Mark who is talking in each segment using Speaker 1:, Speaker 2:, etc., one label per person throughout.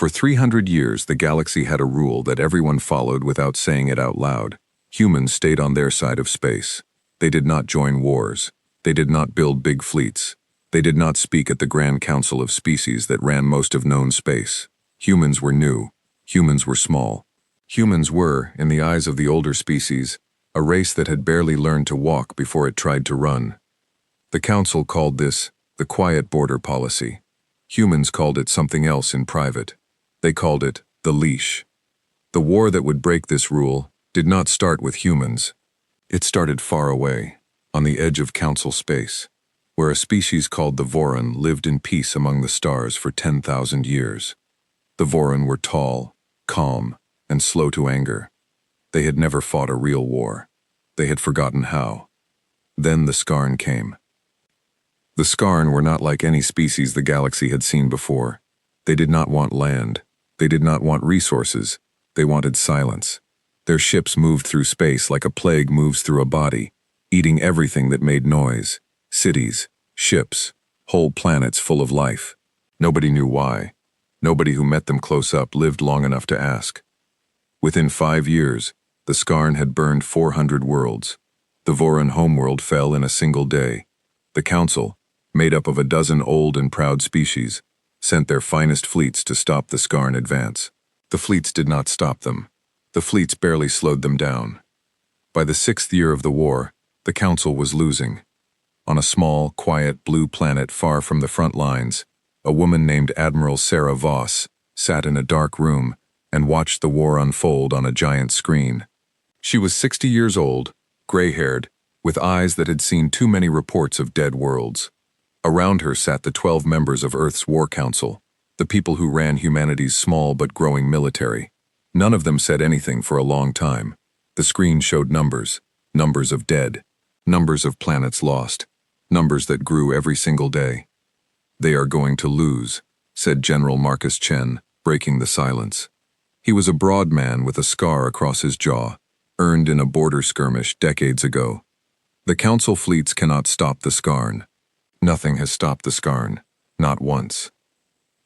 Speaker 1: For 300 years, the galaxy had a rule that everyone followed without saying it out loud. Humans stayed on their side of space. They did not join wars. They did not build big fleets. They did not speak at the Grand Council of Species that ran most of known space. Humans were new. Humans were small. Humans were, in the eyes of the older species, a race that had barely learned to walk before it tried to run. The Council called this the Quiet Border Policy. Humans called it something else in private. They called it the leash. The war that would break this rule did not start with humans. It started far away, on the edge of Council space, where a species called the Voron lived in peace among the stars for 10,000 years. The Voron were tall, calm, and slow to anger. They had never fought a real war. They had forgotten how. Then the Skarn came. The Skarn were not like any species the galaxy had seen before. They did not want land. They did not want resources. They wanted silence. Their ships moved through space like a plague moves through a body, eating everything that made noise. Cities, ships, whole planets full of life. Nobody knew why. Nobody who met them close up lived long enough to ask. Within 5 years, the Skarn had burned 400 worlds. The Voron homeworld fell in a single day. The Council, made up of a dozen old and proud species, sent their finest fleets to stop the Skarn advance. The fleets did not stop them. The fleets barely slowed them down. By the 6th year of the war, the Council was losing. On a small, quiet blue planet far from the front lines, a woman named Admiral Sarah Voss sat in a dark room and watched the war unfold on a giant screen. She was 60 years old, gray-haired, with eyes that had seen too many reports of dead worlds. Around her sat the 12 members of Earth's War Council, the people who ran humanity's small but growing military. None of them said anything for a long time. The screen showed numbers, numbers of dead, numbers of planets lost, numbers that grew every single day. "They are going to lose," said General Marcus Chen, breaking the silence. He was a broad man with a scar across his jaw, earned in a border skirmish decades ago. The Council fleets cannot stop the Skarn. Nothing has stopped the Skarn, not once.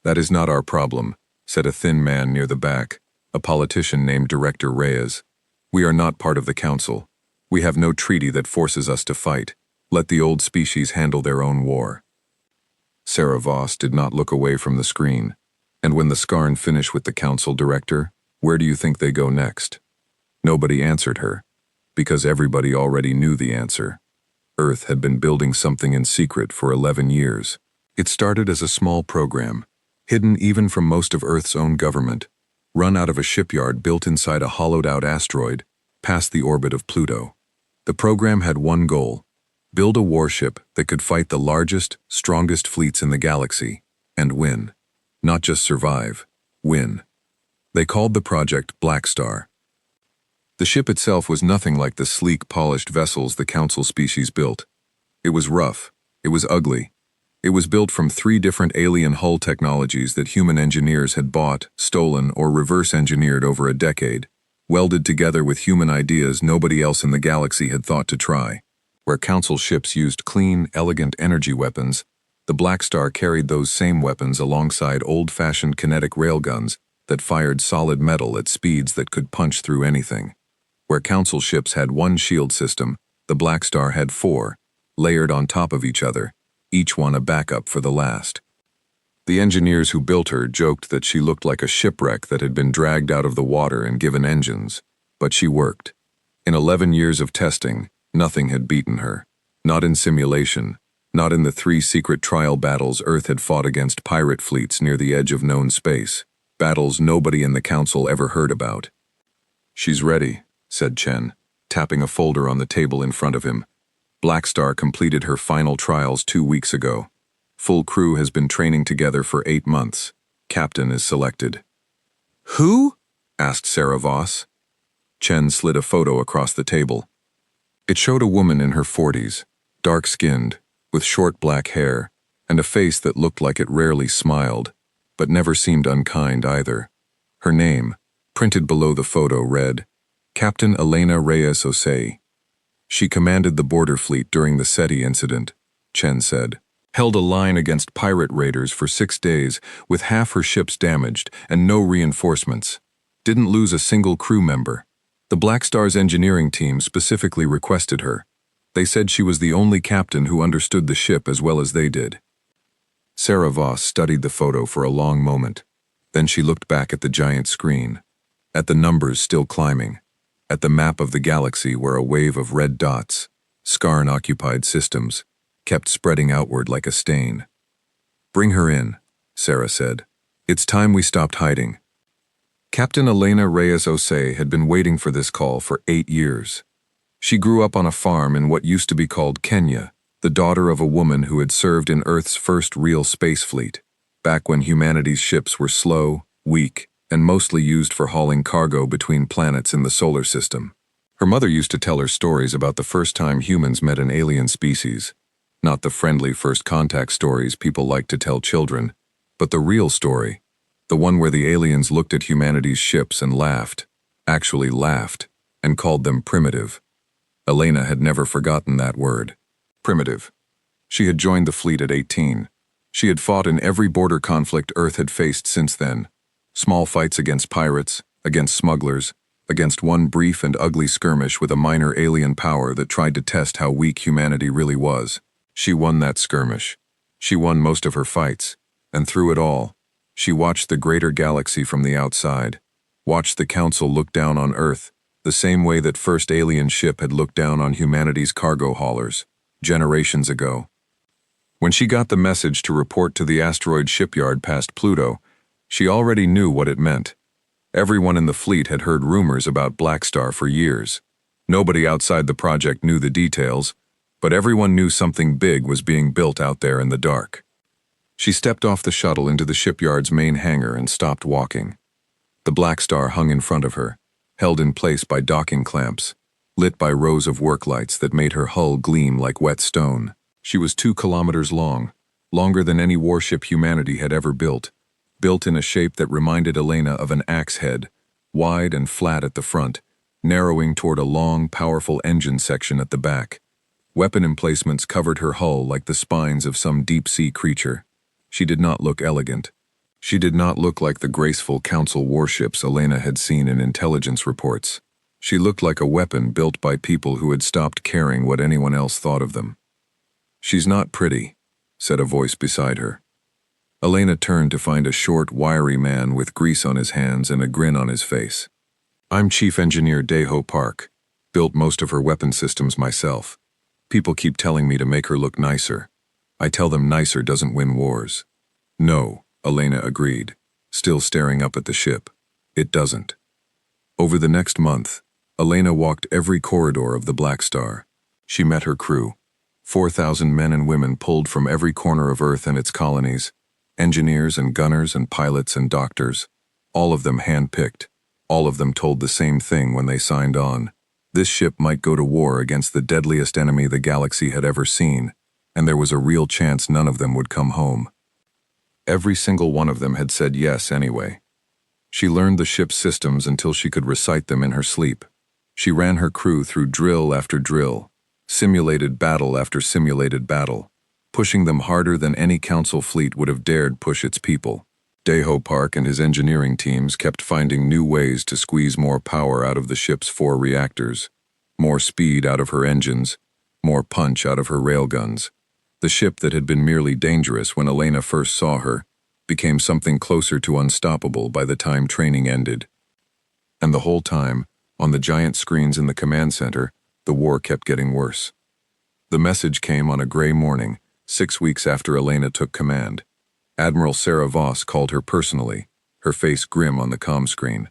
Speaker 1: "That is not our problem," said a thin man near the back, a politician named Director Reyes. "We are not part of the Council. We have no treaty that forces us to fight. Let the old species handle their own war." Sarah Voss did not look away from the screen. And when the Skarn finish with the Council director, where do you think they go next? Nobody answered her, because everybody already knew the answer. Earth had been building something in secret for 11 years. It started as a small program, hidden even from most of Earth's own government, run out of a shipyard built inside a hollowed-out asteroid, past the orbit of Pluto. The program had one goal: build a warship that could fight the largest, strongest fleets in the galaxy, and win. Not just survive, win. They called the project Black Star. The ship itself was nothing like the sleek, polished vessels the Council species built. It was rough. It was ugly. It was built from 3 different alien hull technologies that human engineers had bought, stolen, or reverse-engineered over a decade, welded together with human ideas nobody else in the galaxy had thought to try. Where Council ships used clean, elegant energy weapons, the Black Star carried those same weapons alongside old-fashioned kinetic railguns that fired solid metal at speeds that could punch through anything. Where Council ships had one shield system, the Black Star had 4, layered on top of each other, each one a backup for the last. The engineers who built her joked that she looked like a shipwreck that had been dragged out of the water and given engines, but she worked. In 11 years of testing, nothing had beaten her. Not in simulation, not in the 3 secret trial battles Earth had fought against pirate fleets near the edge of known space, battles nobody in the Council ever heard about. "She's ready," said Chen, tapping a folder on the table in front of him. "Black Star completed her final trials 2 weeks ago. Full crew has been training together for 8 months. Captain is selected." "Who?" asked Sarah Voss. Chen slid a photo across the table. It showed a woman in her 40s, dark-skinned, with short black hair, and a face that looked like it rarely smiled, but never seemed unkind either. Her name, printed below the photo, read, Captain Elena Reyes Osei. "She commanded the border fleet during the SETI incident," Chen said. held a line against pirate raiders for 6 days with half her ships damaged and no reinforcements. Didn't lose a single crew member. The Black Star's engineering team specifically requested her. They said she was the only captain who understood the ship as well as they did. Sarah Voss studied the photo for a long moment. Then she looked back at the giant screen, at the numbers still climbing, at the map of the galaxy where a wave of red dots, Skarn-occupied systems, kept spreading outward like a stain. "Bring her in," Sarah said. "It's time we stopped hiding." Captain Elena Reyes-Osei had been waiting for this call for 8 years. She grew up on a farm in what used to be called Kenya, the daughter of a woman who had served in Earth's first real space fleet, back when humanity's ships were slow, weak, and mostly used for hauling cargo between planets in the solar system. Her mother used to tell her stories about the first time humans met an alien species. Not the friendly first contact stories people like to tell children, but the real story, the one where the aliens looked at humanity's ships and laughed, actually laughed, and called them primitive. Elena had never forgotten that word. Primitive. She had joined the fleet at 18. She had fought in every border conflict Earth had faced since then. Small fights against pirates, against smugglers, against one brief and ugly skirmish with a minor alien power that tried to test how weak humanity really was. She won that skirmish. She won most of her fights, and through it all, she watched the greater galaxy from the outside, watched the Council look down on Earth, the same way that first alien ship had looked down on humanity's cargo haulers, generations ago. When she got the message to report to the asteroid shipyard past Pluto, she already knew what it meant. Everyone in the fleet had heard rumors about Black Star for years. Nobody outside the project knew the details, but everyone knew something big was being built out there in the dark. She stepped off the shuttle into the shipyard's main hangar and stopped walking. The Black Star hung in front of her, held in place by docking clamps, lit by rows of work lights that made her hull gleam like wet stone. She was 2 kilometers long, longer than any warship humanity had ever built in a shape that reminded Elena of an axe head, wide and flat at the front, narrowing toward a long, powerful engine section at the back. Weapon emplacements covered her hull like the spines of some deep-sea creature. She did not look elegant. She did not look like the graceful Council warships Elena had seen in intelligence reports. She looked like a weapon built by people who had stopped caring what anyone else thought of them. "She's not pretty," said a voice beside her. Elena turned to find a short, wiry man with grease on his hands and a grin on his face. "I'm Chief Engineer Daeho Park. Built most of her weapon systems myself. People keep telling me to make her look nicer. I tell them nicer doesn't win wars." "No," Elena agreed, still staring up at the ship. "It doesn't." Over the next month, Elena walked every corridor of the Black Star. She met her crew, 4,000 men and women pulled from every corner of Earth and its colonies, engineers and gunners and pilots and doctors, all of them hand-picked, all of them told the same thing when they signed on. This ship might go to war against the deadliest enemy the galaxy had ever seen, and there was a real chance none of them would come home. Every single one of them had said yes anyway. She learned the ship's systems until she could recite them in her sleep. She ran her crew through drill after drill, simulated battle after simulated battle, pushing them harder than any Council fleet would have dared push its people. Daeho Park and his engineering teams kept finding new ways to squeeze more power out of the ship's 4 reactors, more speed out of her engines, more punch out of her railguns. The ship that had been merely dangerous when Elena first saw her became something closer to unstoppable by the time training ended. And the whole time, on the giant screens in the command center, the war kept getting worse. The message came on a gray morning, 6 weeks after Elena took command. Admiral Sarah Voss called her personally, her face grim on the comm screen.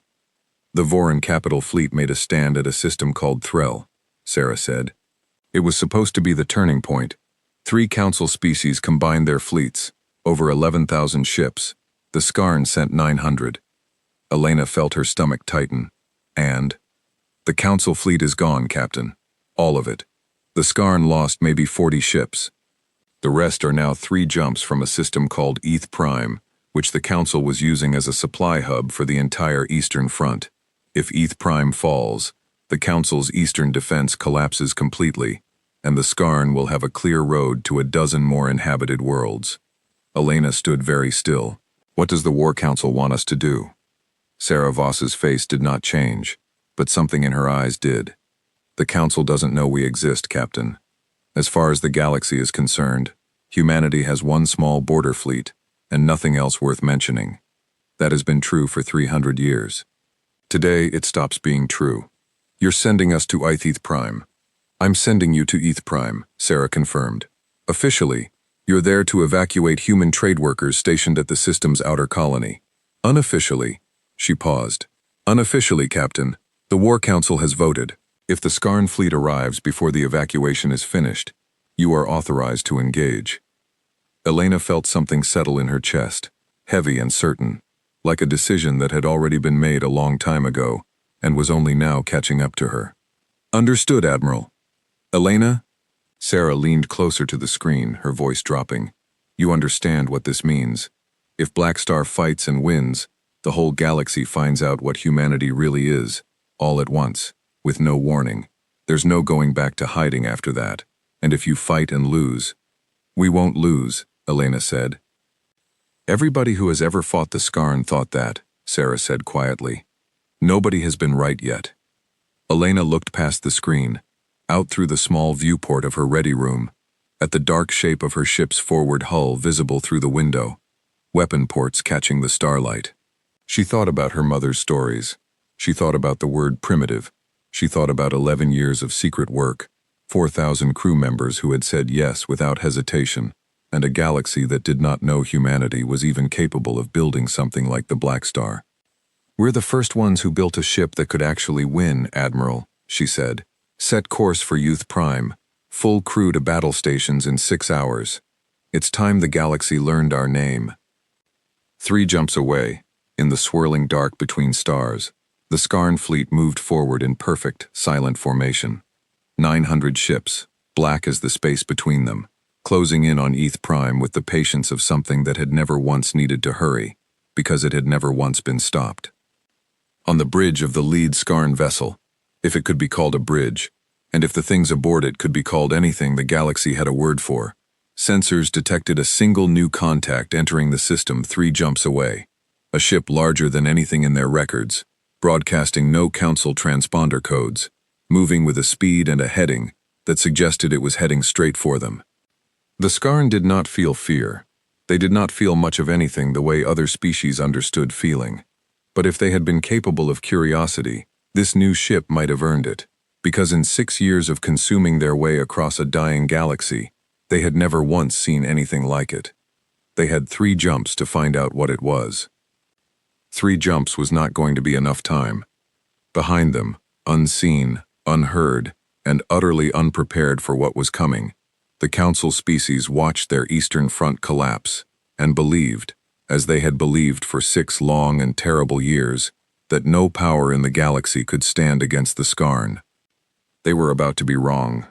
Speaker 1: "The Voran capital fleet made a stand at a system called Threll," Sarah said. "It was supposed to be the turning point. 3 Council species combined their fleets, over 11,000 ships. The Skarn sent 900. Elena felt her stomach tighten. "And? The Council fleet is gone, Captain. All of it. The Skarn lost maybe 40 ships. The rest are now 3 jumps from a system called ETH Prime, which the Council was using as a supply hub for the entire Eastern Front. If ETH Prime falls, the Council's eastern defense collapses completely, and the Skarn will have a clear road to a dozen more inhabited worlds. Elena stood very still. What does the War Council want us to do? Sarah Voss's face did not change, but something in her eyes did. The Council doesn't know we exist, Captain. As far as the galaxy is concerned, humanity has one small border fleet, and nothing else worth mentioning. That has been true for 300 years. Today, it stops being true. You're sending us to Ith Prime. I'm sending you to Ith Prime, Sarah confirmed. Officially, you're there to evacuate human trade workers stationed at the system's outer colony. Unofficially, she paused. Unofficially, Captain, the War Council has voted. If the Skarn fleet arrives before the evacuation is finished, you are authorized to engage. Elena felt something settle in her chest, heavy and certain, like a decision that had already been made a long time ago and was only now catching up to her. Understood, Admiral. Elena? Sarah leaned closer to the screen, her voice dropping. You understand what this means. If Black Star fights and wins, the whole galaxy finds out what humanity really is, all at once, with no warning. There's no going back to hiding after that. And if you fight and lose... We won't lose, Elena said. Everybody who has ever fought the Skarn thought that, Sarah said quietly. Nobody has been right yet. Elena looked past the screen, out through the small viewport of her ready room, at the dark shape of her ship's forward hull visible through the window, weapon ports catching the starlight. She thought about her mother's stories. She thought about the word primitive. She thought about 11 years of secret work, 4,000 crew members who had said yes without hesitation, and a galaxy that did not know humanity was even capable of building something like the Black Star. We're the first ones who built a ship that could actually win, Admiral, she said. Set course for Youth Prime, full crew to battle stations in 6 hours. It's time the galaxy learned our name. 3 jumps away, in the swirling dark between stars, the Skarn fleet moved forward in perfect, silent formation. 900 ships, black as the space between them, closing in on Ith Prime with the patience of something that had never once needed to hurry, because it had never once been stopped. On the bridge of the lead Skarn vessel, if it could be called a bridge, and if the things aboard it could be called anything the galaxy had a word for, sensors detected a single new contact entering the system 3 jumps away, a ship larger than anything in their records, broadcasting no council transponder codes, moving with a speed and a heading that suggested it was heading straight for them. The Skarn did not feel fear. They did not feel much of anything the way other species understood feeling. But if they had been capable of curiosity, this new ship might have earned it, because in 6 years of consuming their way across a dying galaxy, they had never once seen anything like it. They had 3 jumps to find out what it was. 3 jumps was not going to be enough time. Behind them, unseen, unheard, and utterly unprepared for what was coming, the Council species watched their eastern front collapse and believed, as they had believed for 6 long and terrible years, that no power in the galaxy could stand against the Skarn. They were about to be wrong.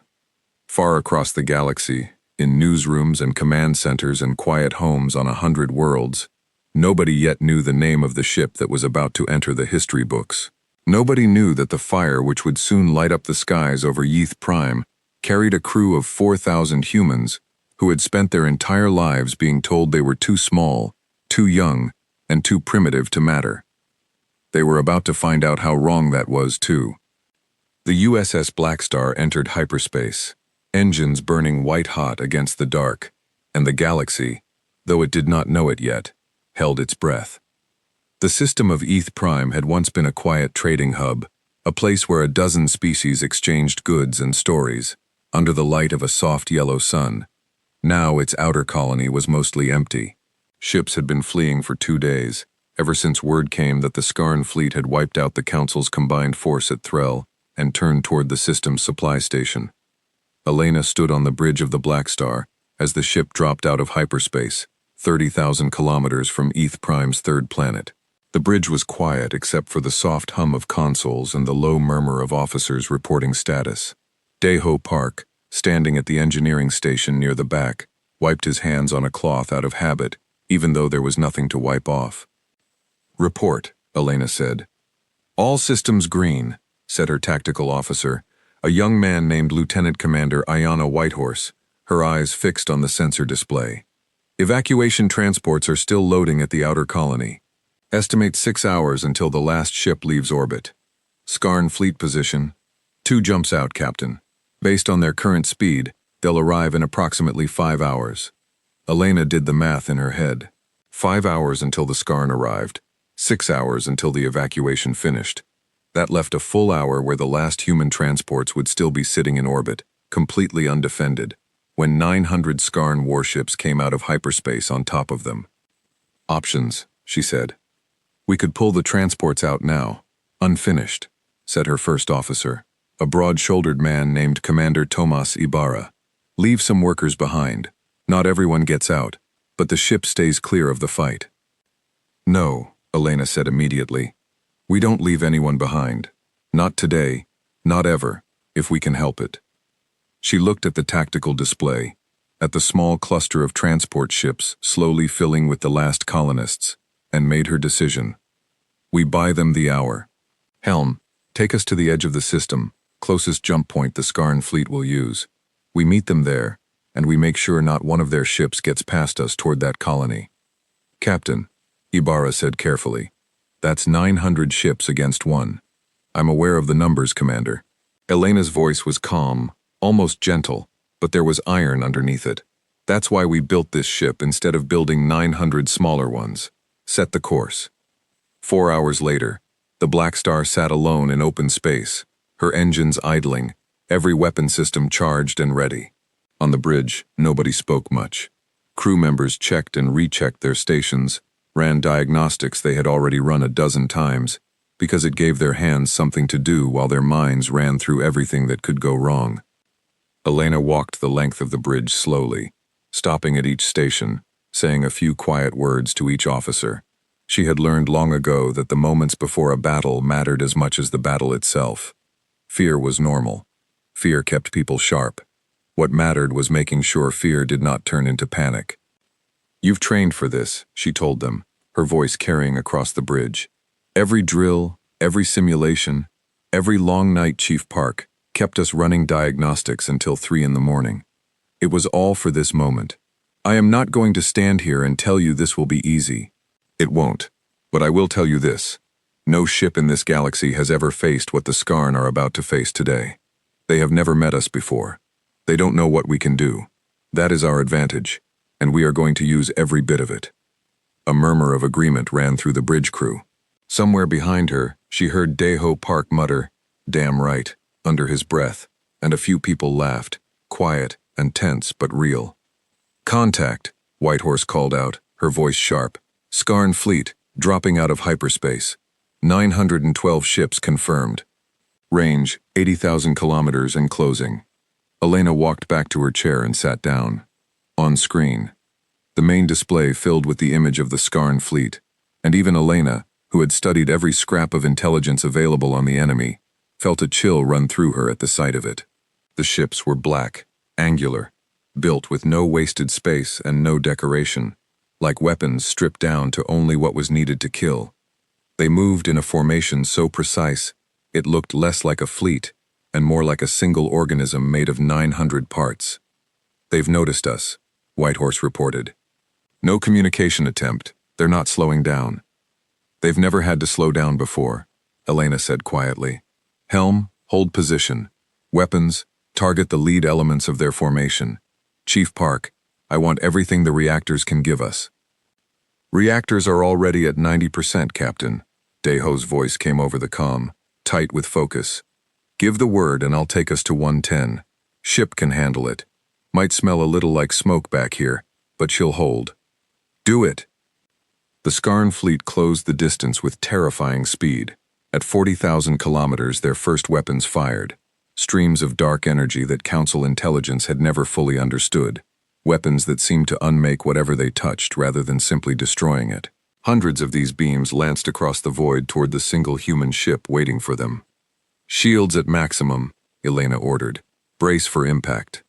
Speaker 1: Far across the galaxy, in newsrooms and command centers and quiet homes on 100 worlds, nobody yet knew the name of the ship that was about to enter the history books. Nobody knew that the fire which would soon light up the skies over Ith Prime carried a crew of 4,000 humans who had spent their entire lives being told they were too small, too young, and too primitive to matter. They were about to find out how wrong that was, too. The USS Black Star entered hyperspace, engines burning white-hot against the dark, and the galaxy, though it did not know it yet, held its breath. The system of Ith Prime had once been a quiet trading hub, a place where a dozen species exchanged goods and stories, under the light of a soft yellow sun. Now its outer colony was mostly empty. Ships had been fleeing for 2 days, ever since word came that the Skarn fleet had wiped out the Council's combined force at Threll and turned toward the system's supply station. Elena stood on the bridge of the Black Star as the ship dropped out of hyperspace, 30,000 kilometers from Ith Prime's 3rd planet. The bridge was quiet except for the soft hum of consoles and the low murmur of officers reporting status. Daeho Park, standing at the engineering station near the back, wiped his hands on a cloth out of habit, even though there was nothing to wipe off. Report, Elena said. All systems green, said her tactical officer, A young man named Lieutenant Commander Ayanna Whitehorse, her eyes fixed on the sensor display. Evacuation transports are still loading at the outer colony. Estimate 6 hours until the last ship leaves orbit. Skarn fleet position. 2 jumps out, Captain. Based on their current speed, they'll arrive in approximately 5 hours. Elena did the math in her head. 5 hours until the Skarn arrived. 6 hours until the evacuation finished. That left a full hour where the last human transports would still be sitting in orbit, completely undefended, when 900 Skarn warships came out of hyperspace on top of them. Options, she said. We could pull the transports out now, unfinished, said her first officer, a broad-shouldered man named Commander Tomas Ibarra. Leave some workers behind. Not everyone gets out, but the ship stays clear of the fight. No, Elena said immediately. We don't leave anyone behind. Not today, not ever, if we can help it. She looked at the tactical display, at the small cluster of transport ships slowly filling with the last colonists, and made her decision. We buy them the hour. Helm, take us to the edge of the system, closest jump point the Skarn fleet will use. We meet them there, and we make sure not one of their ships gets past us toward that colony. Captain, Ibarra said carefully, that's 900 ships against 1. I'm aware of the numbers, Commander. Elena's voice was calm, almost gentle, but there was iron underneath it. That's why we built this ship instead of building 900 smaller ones. Set the course. 4 hours later, the Black Star sat alone in open space, her engines idling, every weapon system charged and ready. On the bridge, nobody spoke much. Crew members checked and rechecked their stations, ran diagnostics they had already run a dozen times, because it gave their hands something to do while their minds ran through everything that could go wrong. Elena walked the length of the bridge slowly, stopping at each station, saying a few quiet words to each officer. She had learned long ago that the moments before a battle mattered as much as the battle itself. Fear was normal. Fear kept people sharp. What mattered was making sure fear did not turn into panic. You've trained for this, she told them, her voice carrying across the bridge. Every drill, every simulation, every long night Chief Park kept us running diagnostics until 3 in the morning. It was all for this moment. I am not going to stand here and tell you this will be easy. It won't. But I will tell you this. No ship in this galaxy has ever faced what the Skarn are about to face today. They have never met us before. They don't know what we can do. That is our advantage, and we are going to use every bit of it. A murmur of agreement ran through the bridge crew. Somewhere behind her, she heard Deho Park mutter, "Damn right," under his breath, and a few people laughed, quiet and tense but real. Contact, Whitehorse called out, her voice sharp. Skarn fleet, dropping out of hyperspace. 912 ships confirmed. Range, 80,000 kilometers and closing. Elena walked back to her chair and sat down. On screen, the main display filled with the image of the Skarn fleet, and even Elena, who had studied every scrap of intelligence available on the enemy, felt a chill run through her at the sight of it. The ships were black, angular, built with no wasted space and no decoration, like weapons stripped down to only what was needed to kill. They moved in a formation so precise, it looked less like a fleet and more like a single organism made of 900 parts. They've noticed us, Whitehorse reported. No communication attempt, they're not slowing down. They've never had to slow down before, Elena said quietly. Helm, hold position. Weapons, target the lead elements of their formation. Chief Park, I want everything the reactors can give us. Reactors are already at 90%, Captain. Deho's voice came over the comm, tight with focus. Give the word and I'll take us to 110. Ship can handle it. Might smell a little like smoke back here, but she'll hold. Do it. The Skarn fleet closed the distance with terrifying speed. At 40,000 kilometers, their first weapons fired. Streams of dark energy that Council intelligence had never fully understood. Weapons that seemed to unmake whatever they touched rather than simply destroying it. Hundreds of these beams lanced across the void toward the single human ship waiting for them. Shields at maximum, Elena ordered. Brace for impact.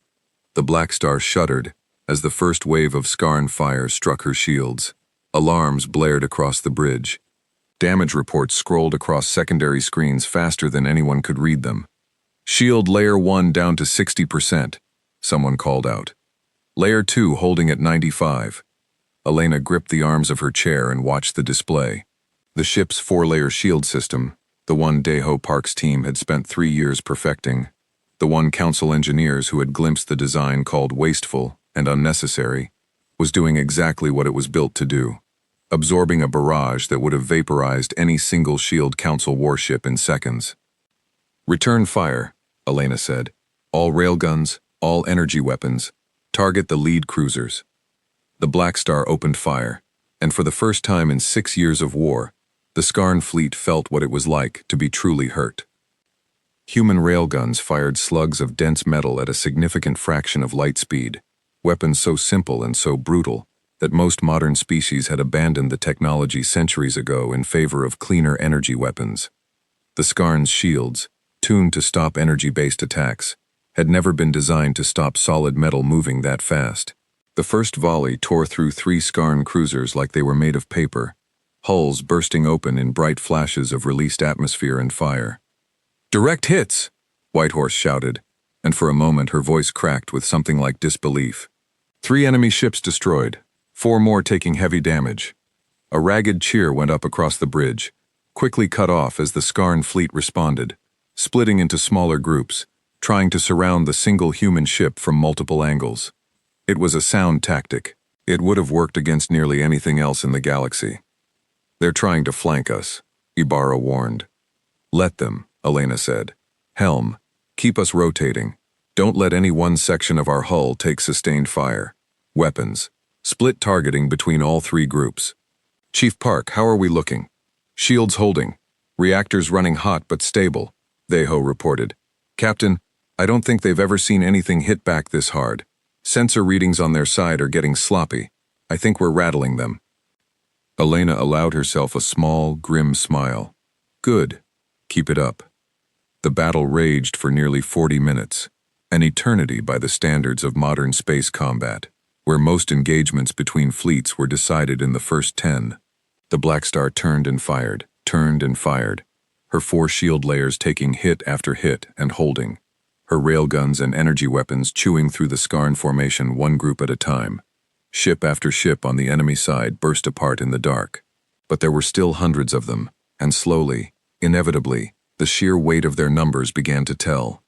Speaker 1: The Black Star shuddered as the first wave of Skarn fire struck her shields. Alarms blared across the bridge. Damage reports scrolled across secondary screens faster than anyone could read them. Shield Layer 1 down to 60%, someone called out. Layer 2 holding at 95. Elena gripped the arms of her chair and watched the display. The ship's 4-layer shield system, the one Daho Park's team had spent 3 years perfecting, the one council engineers who had glimpsed the design called wasteful and unnecessary, was doing exactly what it was built to do, absorbing a barrage that would have vaporized any single Shield Council warship in seconds. Return fire, Elena said. All railguns, all energy weapons, target the lead cruisers. The Black Star opened fire, and for the first time in 6 years of war, the Skarn fleet felt what it was like to be truly hurt. Human railguns fired slugs of dense metal at a significant fraction of light speed, weapons so simple and so brutal that most modern species had abandoned the technology centuries ago in favor of cleaner energy weapons. The Skarn's shields, tuned to stop energy-based attacks, had never been designed to stop solid metal moving that fast. The first volley tore through 3 Skarn cruisers like they were made of paper, hulls bursting open in bright flashes of released atmosphere and fire. "Direct hits!" Whitehorse shouted, and for a moment her voice cracked with something like disbelief. 3 enemy ships destroyed, 4 more taking heavy damage. A ragged cheer went up across the bridge, quickly cut off as the Skarn fleet responded, splitting into smaller groups, trying to surround the single human ship from multiple angles. It was a sound tactic. It would have worked against nearly anything else in the galaxy. "They're trying to flank us," Ibarra warned. "Let them," Elena said. "Helm, keep us rotating. Don't let any one section of our hull take sustained fire. Weapons. Split targeting between all 3 groups. Chief Park, how are we looking?" "Shields holding. Reactors running hot but stable," Daho reported. "Captain, I don't think they've ever seen anything hit back this hard. Sensor readings on their side are getting sloppy. I think we're rattling them." Elena allowed herself a small, grim smile. "Good. Keep it up." The battle raged for nearly 40 minutes, an eternity by the standards of modern space combat, where most engagements between fleets were decided in the first 10. The Black Star turned and fired, her 4 shield layers taking hit after hit and holding, her railguns and energy weapons chewing through the Skarn formation one group at a time. Ship after ship on the enemy side burst apart in the dark. But there were still hundreds of them, and slowly, inevitably, the sheer weight of their numbers began to tell.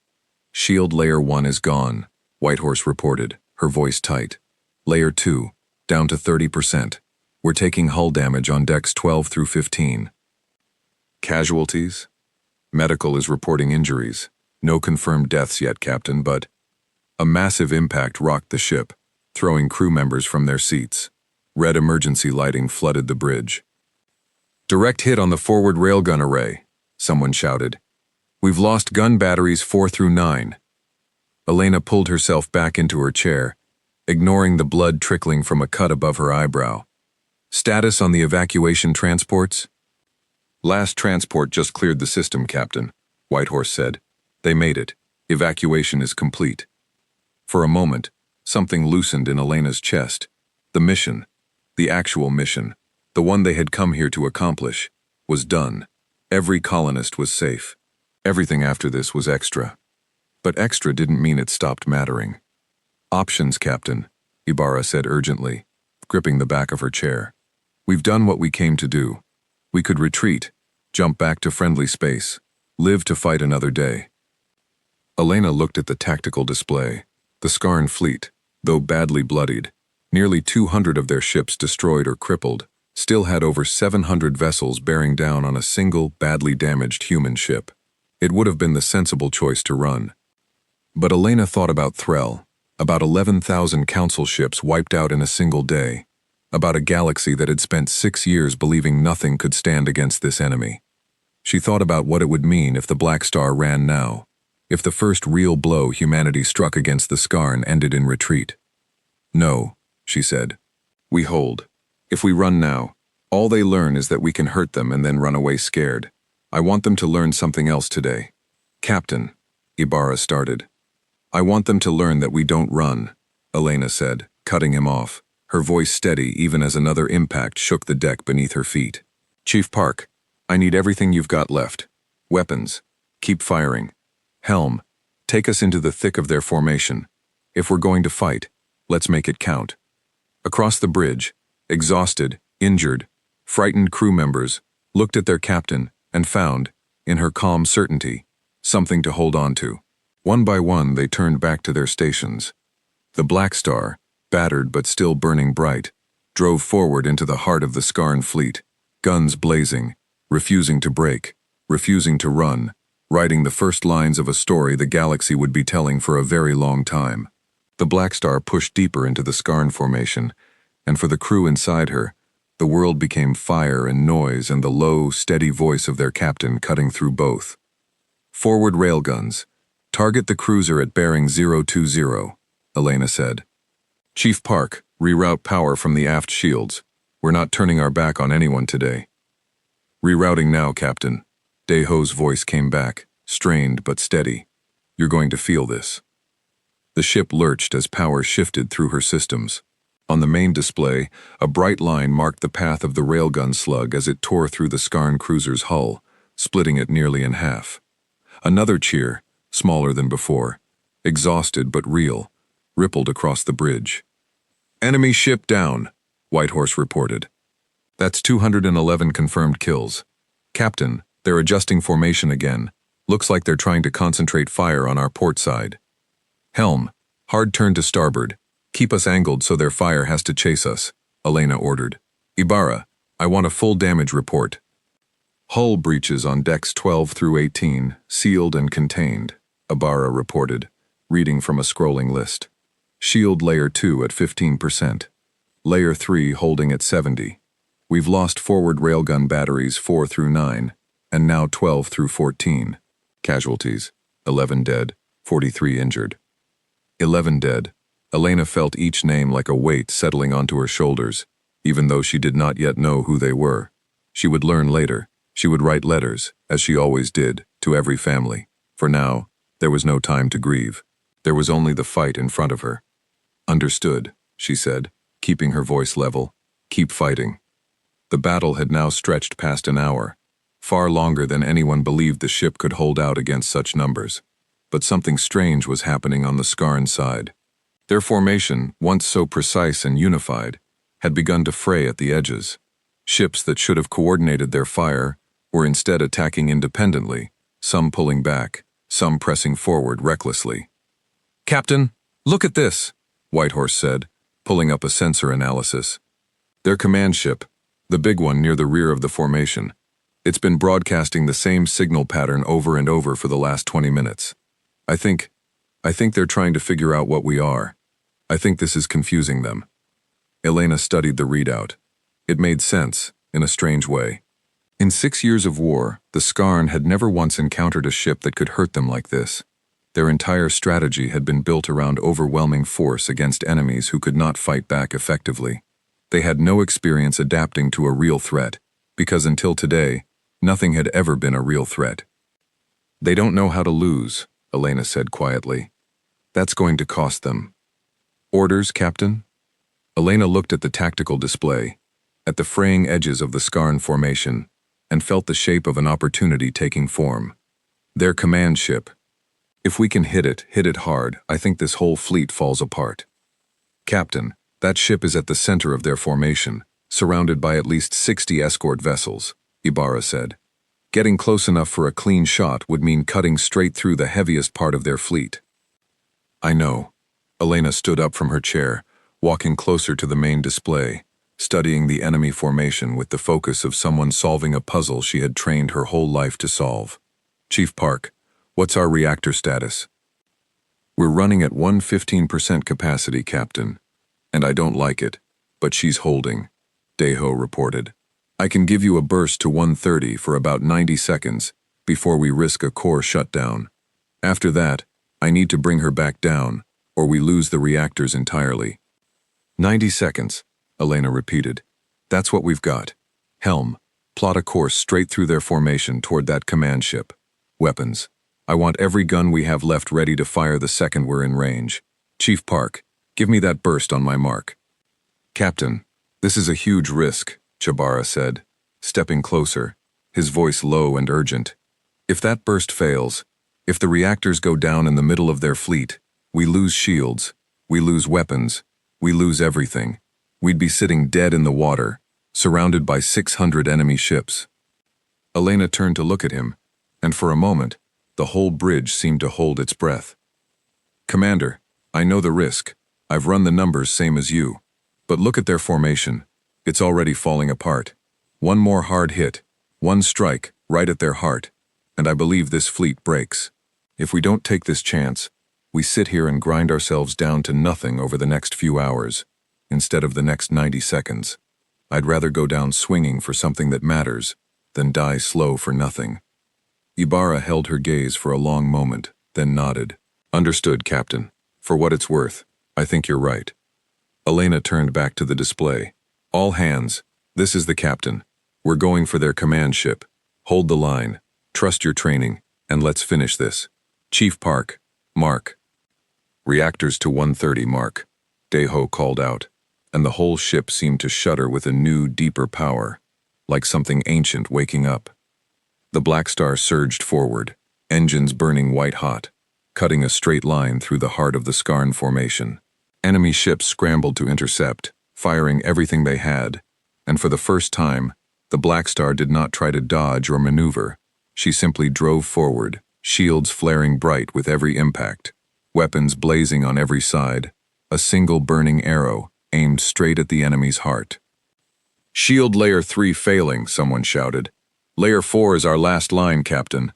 Speaker 1: "Shield Layer 1 is gone," Whitehorse reported, her voice tight. "Layer 2, down to 30%. We're taking hull damage on decks 12 through 15. Casualties? Medical is reporting injuries. No confirmed deaths yet, Captain, but..." A massive impact rocked the ship, throwing crew members from their seats. Red emergency lighting flooded the bridge. "Direct hit on the forward railgun array," someone shouted. "We've lost gun batteries 4 through 9. Elena pulled herself back into her chair, ignoring the blood trickling from a cut above her eyebrow. "Status on the evacuation transports?" "Last transport just cleared the system, Captain," Whitehorse said. "They made it. Evacuation is complete." For a moment, something loosened in Elena's chest. The mission, the actual mission, the one they had come here to accomplish, was done. Every colonist was safe. Everything after this was extra. But extra didn't mean it stopped mattering. "Options, Captain," Ibarra said urgently, gripping the back of her chair. "We've done what we came to do. We could retreat, jump back to friendly space, live to fight another day." Elena looked at the tactical display. The Skarn fleet, though badly bloodied, nearly 200 of their ships destroyed or crippled, still had over 700 vessels bearing down on a single, badly damaged human ship. It would have been the sensible choice to run. But Elena thought about Threll, about 11,000 council ships wiped out in a single day, about a galaxy that had spent 6 years believing nothing could stand against this enemy. She thought about what it would mean if the Black Star ran now, if the first real blow humanity struck against the Skarn ended in retreat. "No," she said. "We hold. If we run now, all they learn is that we can hurt them and then run away scared. I want them to learn something else today." "Captain," Ibarra started. "I want them to learn that we don't run," Elena said, cutting him off, her voice steady even as another impact shook the deck beneath her feet. "Chief Park, I need everything you've got left. Weapons. Keep firing. Helm, Take us into the thick of their formation. If we're going to fight, let's make it count. Across the bridge, exhausted, injured, frightened crew members looked at their captain and found, in her calm certainty, something to hold on to. One by one, they turned back to their stations. The Black Star, battered but still burning bright, drove forward into the heart of the Skarn fleet, guns blazing, refusing to break, refusing to run, writing the first lines of a story the galaxy would be telling for a very long time. The Black Star pushed deeper into the Skarn formation, and for the crew inside her, the world became fire and noise and the low, steady voice of their captain cutting through both. Forward railguns. Target the cruiser at bearing 020, Elena said. Chief Park, reroute power from the aft shields. We're not turning our back on anyone today. Rerouting now, Captain. Deho's voice came back, strained but steady. You're going to feel this. The ship lurched as power shifted through her systems. On the main display, a bright line marked the path of the railgun slug as it tore through the Skarn cruiser's hull, splitting it nearly in half. Another cheer, smaller than before, exhausted but real, rippled across the bridge. Enemy ship down, Whitehorse reported. That's 211 confirmed kills. Captain, they're adjusting formation again. Looks like they're trying to concentrate fire on our port side. Helm, hard turn to starboard. Keep us angled so their fire has to chase us, Elena ordered. Ibarra, I want a full damage report. Hull breaches on decks 12 through 18, sealed and contained, Ibarra reported, reading from a scrolling list. Shield Layer 2 at 15%. Layer 3 holding at 70. We've lost forward railgun batteries 4 through 9, and now 12 through 14. Casualties, 11 dead, 43 injured. 11 dead. Elena felt each name like a weight settling onto her shoulders, even though she did not yet know who they were. She would learn later. She would write letters, as she always did, to every family. For now, there was no time to grieve. There was only the fight in front of her. Understood, she said, keeping her voice level. Keep fighting. The battle had now stretched past an hour, far longer than anyone believed the ship could hold out against such numbers. But something strange was happening on the Skarn side. Their formation, once so precise and unified, had begun to fray at the edges. Ships that should have coordinated their fire were instead attacking independently, some pulling back, some pressing forward recklessly. Captain, look at this, Whitehorse said, pulling up a sensor analysis. Their command ship, the big one near the rear of the formation. It's been broadcasting the same signal pattern over and over for the last 20 minutes. I think they're trying to figure out what we are. I think this is confusing them. Elena studied the readout. It made sense, in a strange way. In 6 years of war, the Skarn had never once encountered a ship that could hurt them like this. Their entire strategy had been built around overwhelming force against enemies who could not fight back effectively. They had no experience adapting to a real threat, because until today, nothing had ever been a real threat. They don't know how to lose, Elena said quietly. That's going to cost them. Orders, Captain? Elena looked at the tactical display, at the fraying edges of the Skarn formation, and felt the shape of an opportunity taking form. Their command ship. If we can hit it hard, I think this whole fleet falls apart. Captain, that ship is at the center of their formation, surrounded by at least 60 escort vessels, Ibarra said. Getting close enough for a clean shot would mean cutting straight through the heaviest part of their fleet. I know. Elena stood up from her chair, walking closer to the main display, studying the enemy formation with the focus of someone solving a puzzle she had trained her whole life to solve. Chief Park, what's our reactor status? We're running at 115% capacity, Captain. And I don't like it, but she's holding, Deho reported. I can give you a burst to 130 for about 90 seconds before we risk a core shutdown. After that, I need to bring her back down, or we lose the reactors entirely. 90 seconds, Elena repeated. That's what we've got. Helm, plot a course straight through their formation toward that command ship. Weapons. I want every gun we have left ready to fire the second we're in range. Chief Park, give me that burst on my mark. Captain, this is a huge risk, Chabara said, stepping closer, his voice low and urgent. If that burst fails, If the reactors go down in the middle of their fleet, we lose shields, we lose weapons, we lose everything. We'd be sitting dead in the water, surrounded by 600 enemy ships. Elena turned to look at him, and for a moment, the whole bridge seemed to hold its breath. Commander, I know the risk. I've run the numbers same as you. But look at their formation. It's already falling apart. One more hard hit, one strike, right at their heart, and I believe this fleet breaks. If we don't take this chance, we sit here and grind ourselves down to nothing over the next few hours, instead of the next 90 seconds. I'd rather go down swinging for something that matters than die slow for nothing. Ibarra held her gaze for a long moment, then nodded. Understood, Captain. For what it's worth, I think you're right. Elena turned back to the display. All hands, this is the captain. We're going for their command ship. Hold the line, trust your training, and let's finish this. Chief Park, Mark. Reactors to 130, Mark. Deho called out, and the whole ship seemed to shudder with a new, deeper power, like something ancient waking up. The Black Star surged forward, engines burning white-hot, cutting a straight line through the heart of the Skarn formation. Enemy ships scrambled to intercept, firing everything they had, and for the first time, the Black Star did not try to dodge or maneuver. She simply drove forward, shields flaring bright with every impact, weapons blazing on every side, a single burning arrow aimed straight at the enemy's heart. Shield Layer 3 failing, someone shouted. Layer 4 is our last line, Captain.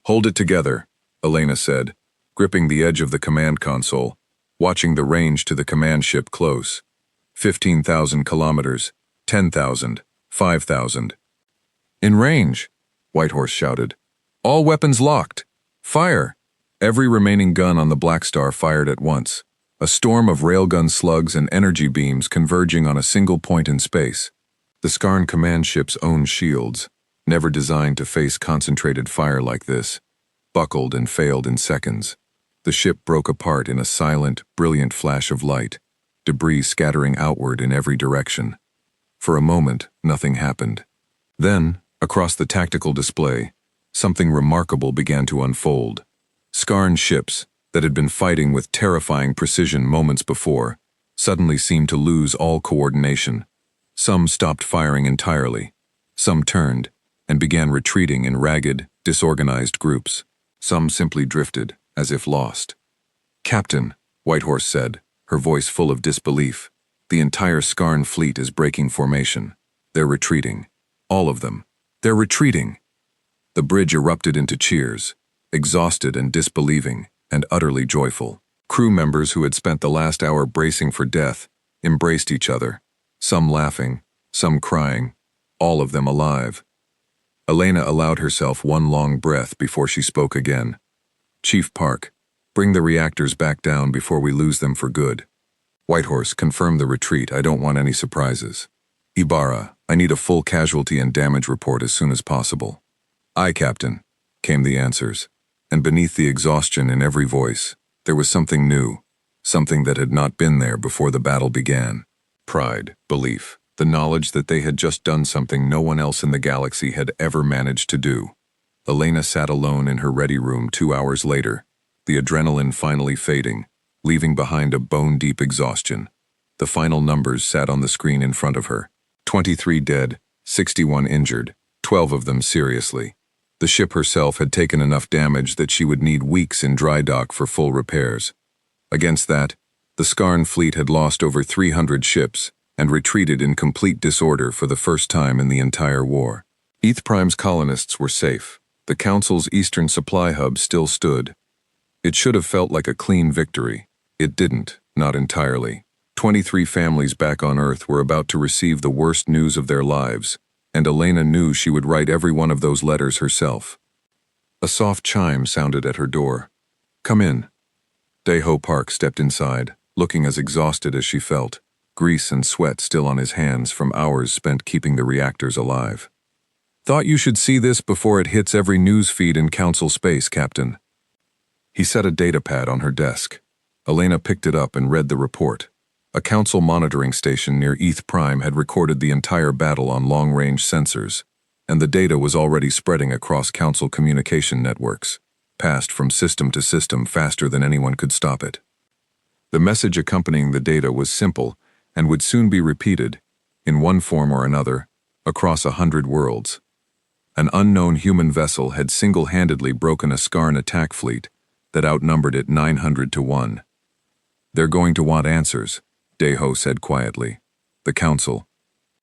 Speaker 1: Hold it together, Elena said, gripping the edge of the command console, watching the range to the command ship close. 15,000 kilometers, 10,000, 5,000. In range, Whitehorse shouted. All weapons locked. Fire! Every remaining gun on the Black Star fired at once, a storm of railgun slugs and energy beams converging on a single point in space. The Skarn command ship's own shields, never designed to face concentrated fire like this, buckled and failed in seconds. The ship broke apart in a silent, brilliant flash of light, debris scattering outward in every direction. For a moment, nothing happened. Then, across the tactical display, something remarkable began to unfold. Skarn ships, that had been fighting with terrifying precision moments before, suddenly seemed to lose all coordination. Some stopped firing entirely. Some turned and began retreating in ragged, disorganized groups. Some simply drifted, as if lost. Captain, Whitehorse said, her voice full of disbelief, the entire Skarn fleet is breaking formation. They're retreating. All of them. They're retreating. The bridge erupted into cheers, exhausted and disbelieving, and utterly joyful. Crew members who had spent the last hour bracing for death embraced each other, some laughing, some crying, all of them alive. Elena allowed herself one long breath before she spoke again. Chief Park, bring the reactors back down before we lose them for good. Whitehorse, confirm the retreat. I don't want any surprises. Ibarra, I need a full casualty and damage report as soon as possible. Aye, Captain, came the answers, and beneath the exhaustion in every voice, there was something new, something that had not been there before the battle began. Pride, belief, the knowledge that they had just done something no one else in the galaxy had ever managed to do. Elena sat alone in her ready room 2 hours later, the adrenaline finally fading, leaving behind a bone-deep exhaustion. The final numbers sat on the screen in front of her. 23 dead, 61 injured, 12 of them seriously. The ship herself had taken enough damage that she would need weeks in dry dock for full repairs. Against that, the Skarn fleet had lost over 300 ships and retreated in complete disorder for the first time in the entire war. ETH Prime's colonists were safe. The Council's eastern supply hub still stood. It should have felt like a clean victory. It didn't, not entirely. 23 families back on Earth were about to receive the worst news of their lives, and Elena knew she would write every one of those letters herself. A soft chime sounded at her door. Come in. Deho Park stepped inside, looking as exhausted as she felt, grease and sweat still on his hands from hours spent keeping the reactors alive. Thought you should see this before it hits every news feed in Council space, Captain. He set a datapad on her desk. Elena picked it up and read the report. A Council monitoring station near ETH Prime had recorded the entire battle on long-range sensors, and the data was already spreading across Council communication networks. passed from system to system faster than anyone could stop it. The message accompanying the data was simple and would soon be repeated, in one form or another, across 100 worlds. An unknown human vessel had single-handedly broken a Skarn attack fleet that outnumbered it 900 to 1. "They're going to want answers," Deho said quietly. "The Council.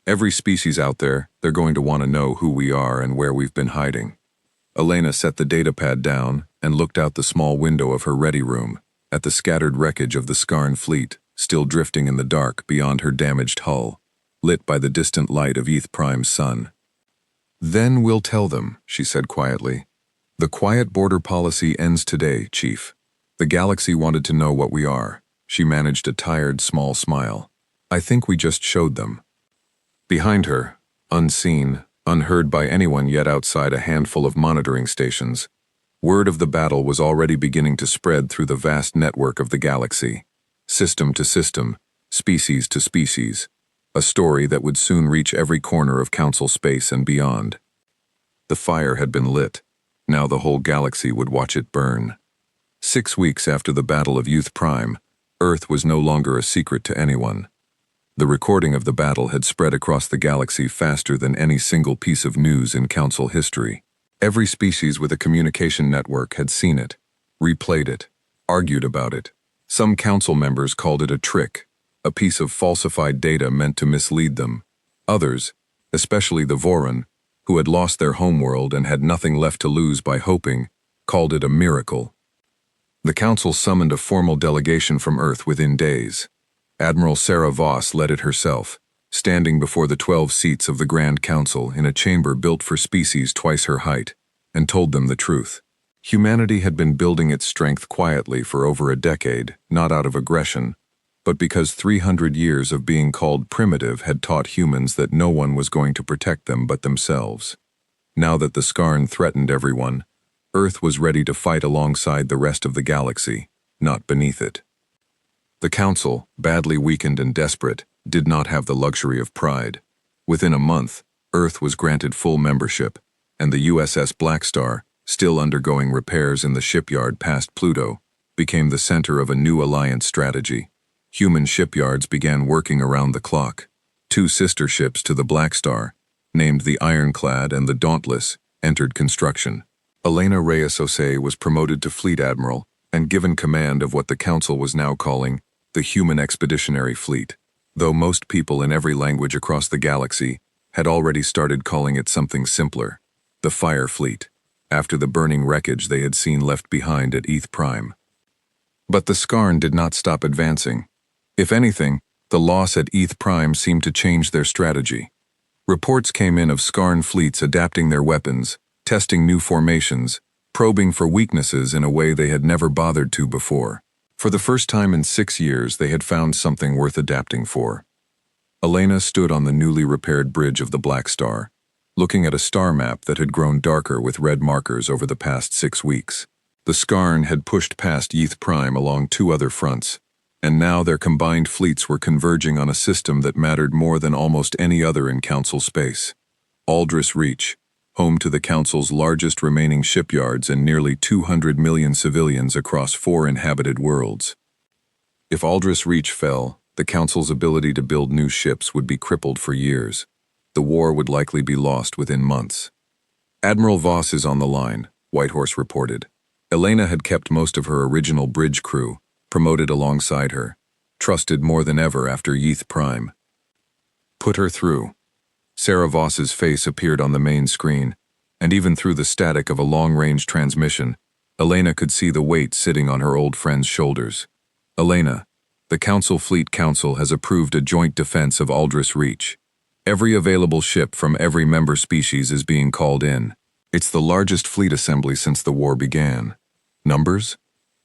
Speaker 1: Every species out there, they're going to want to know who we are and where we've been hiding." Elena set the datapad down and looked out the small window of her ready room at the scattered wreckage of the Skarn fleet, still drifting in the dark beyond her damaged hull, lit by the distant light of Eth Prime's sun. "Then we'll tell them," she said quietly. "The quiet border policy ends today, Chief. The galaxy wanted to know what we are." She managed a tired, small smile. "I think we just showed them." Behind her, unseen, unheard by anyone yet outside a handful of monitoring stations, word of the battle was already beginning to spread through the vast network of the galaxy, system to system, species to species, a story that would soon reach every corner of Council space and beyond. The fire had been lit. Now the whole galaxy would watch it burn. 6 weeks after the Battle of Youth Prime, Earth was no longer a secret to anyone. The recording of the battle had spread across the galaxy faster than any single piece of news in Council history. Every species with a communication network had seen it, replayed it, argued about it. Some Council members called it a trick, a piece of falsified data meant to mislead them. Others, especially the Voron, who had lost their homeworld and had nothing left to lose by hoping, called it a miracle. The Council summoned a formal delegation from Earth within days. Admiral Sarah Voss led it herself, standing before the 12 seats of the Grand Council in a chamber built for species twice her height, and told them the truth. Humanity had been building its strength quietly for over a decade, not out of aggression, but because 300 years of being called primitive had taught humans that no one was going to protect them but themselves. Now that the Skarn threatened everyone, Earth was ready to fight alongside the rest of the galaxy, not beneath it. The Council, badly weakened and desperate, did not have the luxury of pride. Within a month, Earth was granted full membership, and the USS Black Star, still undergoing repairs in the shipyard past Pluto, became the center of a new alliance strategy. Human shipyards began working around the clock. 2 sister ships to the Black Star, named the Ironclad and the Dauntless, entered construction. Elena Reyes-Osei was promoted to Fleet Admiral and given command of what the Council was now calling the Human Expeditionary Fleet, though most people in every language across the galaxy had already started calling it something simpler, the Fire Fleet, after the burning wreckage they had seen left behind at Eth Prime. But the Skarn did not stop advancing. If anything, the loss at Eth Prime seemed to change their strategy. Reports came in of Skarn fleets adapting their weapons, testing new formations, probing for weaknesses in a way they had never bothered to before. For the first time in 6 years, they had found something worth adapting for. Elena stood on the newly repaired bridge of the Black Star, looking at a star map that had grown darker with red markers over the past 6 weeks. The Skarn had pushed past Eth Prime along 2 other fronts, and now their combined fleets were converging on a system that mattered more than almost any other in Council space. Aldris Reach, home to the Council's largest remaining shipyards and nearly 200 million civilians across 4 inhabited worlds. If Aldris Reach fell, the Council's ability to build new ships would be crippled for years. The war would likely be lost within months. "Admiral Voss is on the line," Whitehorse reported. Elena had kept most of her original bridge crew, promoted alongside her, trusted more than ever after Eth Prime. "Put her through." Sarah Voss's face appeared on the main screen, and even through the static of a long-range transmission, Elena could see the weight sitting on her old friend's shoulders. "Elena, the Council Fleet Council has approved a joint defense of Aldris Reach. Every available ship from every member species is being called in. It's the largest fleet assembly since the war began. Numbers?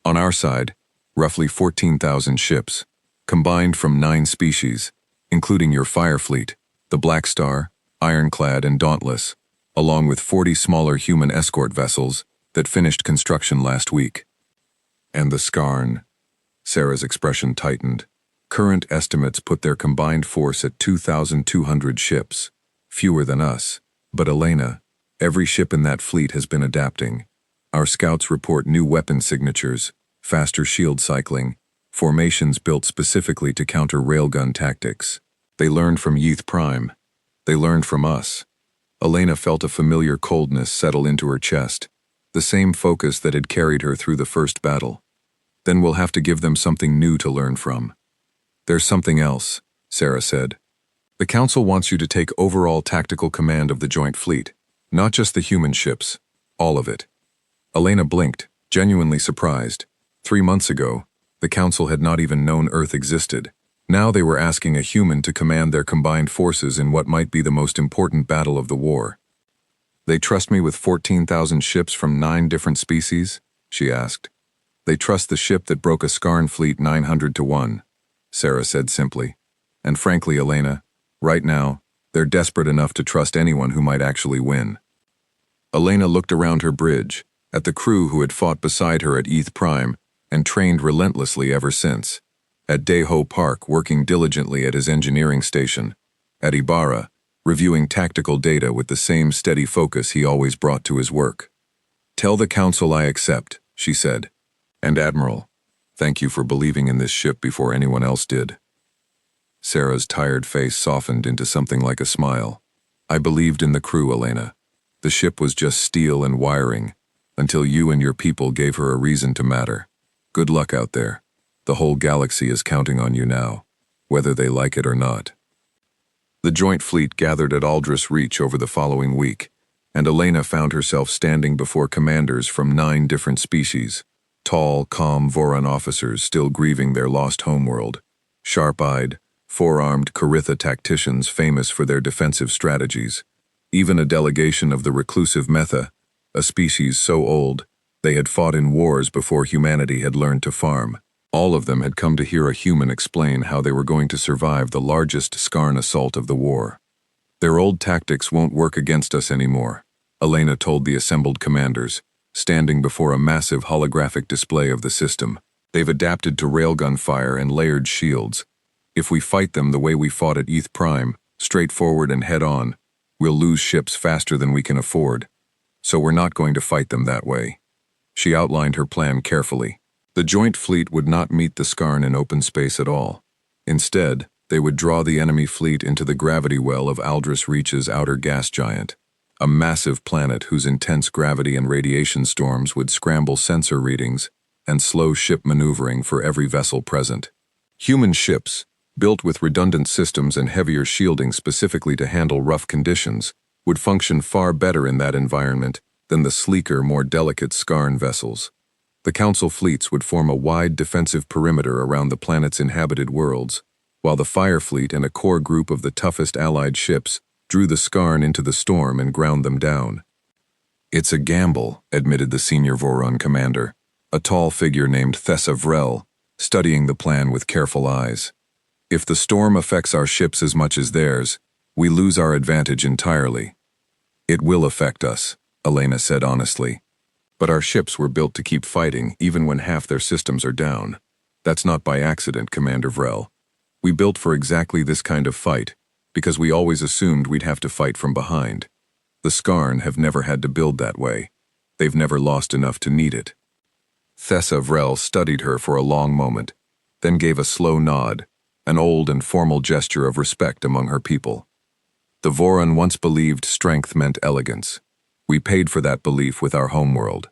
Speaker 1: On our side, roughly 14,000 ships, combined from 9 species, including your fire fleet, the Black Star, Ironclad, and Dauntless, along with 40 smaller human escort vessels that finished construction last week." "And the Skarn?" Sarah's expression tightened. "Current estimates put their combined force at 2,200 ships, fewer than us. But Elena, every ship in that fleet has been adapting. Our scouts report new weapon signatures, faster shield cycling, formations built specifically to counter railgun tactics. They learned from Yeath Prime. They learned from us. Elena felt a familiar coldness settle into her chest, the same focus that had carried her through the first battle. Then we'll have to give them something new to learn from. There's something else, Sarah said. The Council wants you to take overall tactical command of the Joint Fleet, not just the human ships, all of it. Elena blinked, genuinely surprised. 3 months ago, the Council had not even known Earth existed. Now they were asking a human to command their combined forces in what might be the most important battle of the war. They trust me with 14,000 ships from 9 different species? She asked. They trust the ship that broke a Skarn fleet 900 to 1, Sarah said simply. And frankly, Elena, right now, they're desperate enough to trust anyone who might actually win. Elena looked around her bridge, at the crew who had fought beside her at Yeath Prime and trained relentlessly ever since. At Deho Park, working diligently at his engineering station. At Ibarra, reviewing tactical data with the same steady focus he always brought to his work. Tell the Council I accept, she said. And Admiral, thank you for believing in this ship before anyone else did. Sarah's tired face softened into something like a smile. I believed in the crew, Elena. The ship was just steel and wiring, until you and your people gave her a reason to matter. Good luck out there. The whole galaxy is counting on you now, whether they like it or not. The Joint Fleet gathered at Aldris Reach over the following week, and Elena found herself standing before commanders from 9 different species, tall, calm Voron officers still grieving their lost homeworld, sharp-eyed, four-armed Caritha tacticians famous for their defensive strategies, even a delegation of the reclusive Metha, a species so old they had fought in wars before humanity had learned to farm. All of them had come to hear a human explain how they were going to survive the largest Skarn assault of the war. Their old tactics won't work against us anymore, Elena told the assembled commanders, standing before a massive holographic display of the system. They've adapted to railgun fire and layered shields. If we fight them the way we fought at Yeath Prime, straightforward and head-on, we'll lose ships faster than we can afford. So we're not going to fight them that way. She outlined her plan carefully. The Joint Fleet would not meet the Skarn in open space at all. Instead, they would draw the enemy fleet into the gravity well of Aldris Reach's outer gas giant, a massive planet whose intense gravity and radiation storms would scramble sensor readings and slow ship maneuvering for every vessel present. Human ships, built with redundant systems and heavier shielding specifically to handle rough conditions, would function far better in that environment than the sleeker, more delicate Skarn vessels. The Council fleets would form a wide defensive perimeter around the planet's inhabited worlds, while the Fire Fleet and a core group of the toughest allied ships drew the Skarn into the storm and ground them down. It's a gamble, admitted the senior Voron commander, a tall figure named Thessa Vrel, studying the plan with careful eyes. If the storm affects our ships as much as theirs, we lose our advantage entirely. It will affect us, Elena said honestly. But our ships were built to keep fighting even when half their systems are down. That's not by accident, Commander Vrel. We built for exactly this kind of fight, because we always assumed we'd have to fight from behind. The Skarn have never had to build that way. They've never lost enough to need it. Thessa Vrel studied her for a long moment, then gave a slow nod, an old and formal gesture of respect among her people. The Voron once believed strength meant elegance. We paid for that belief with our homeworld.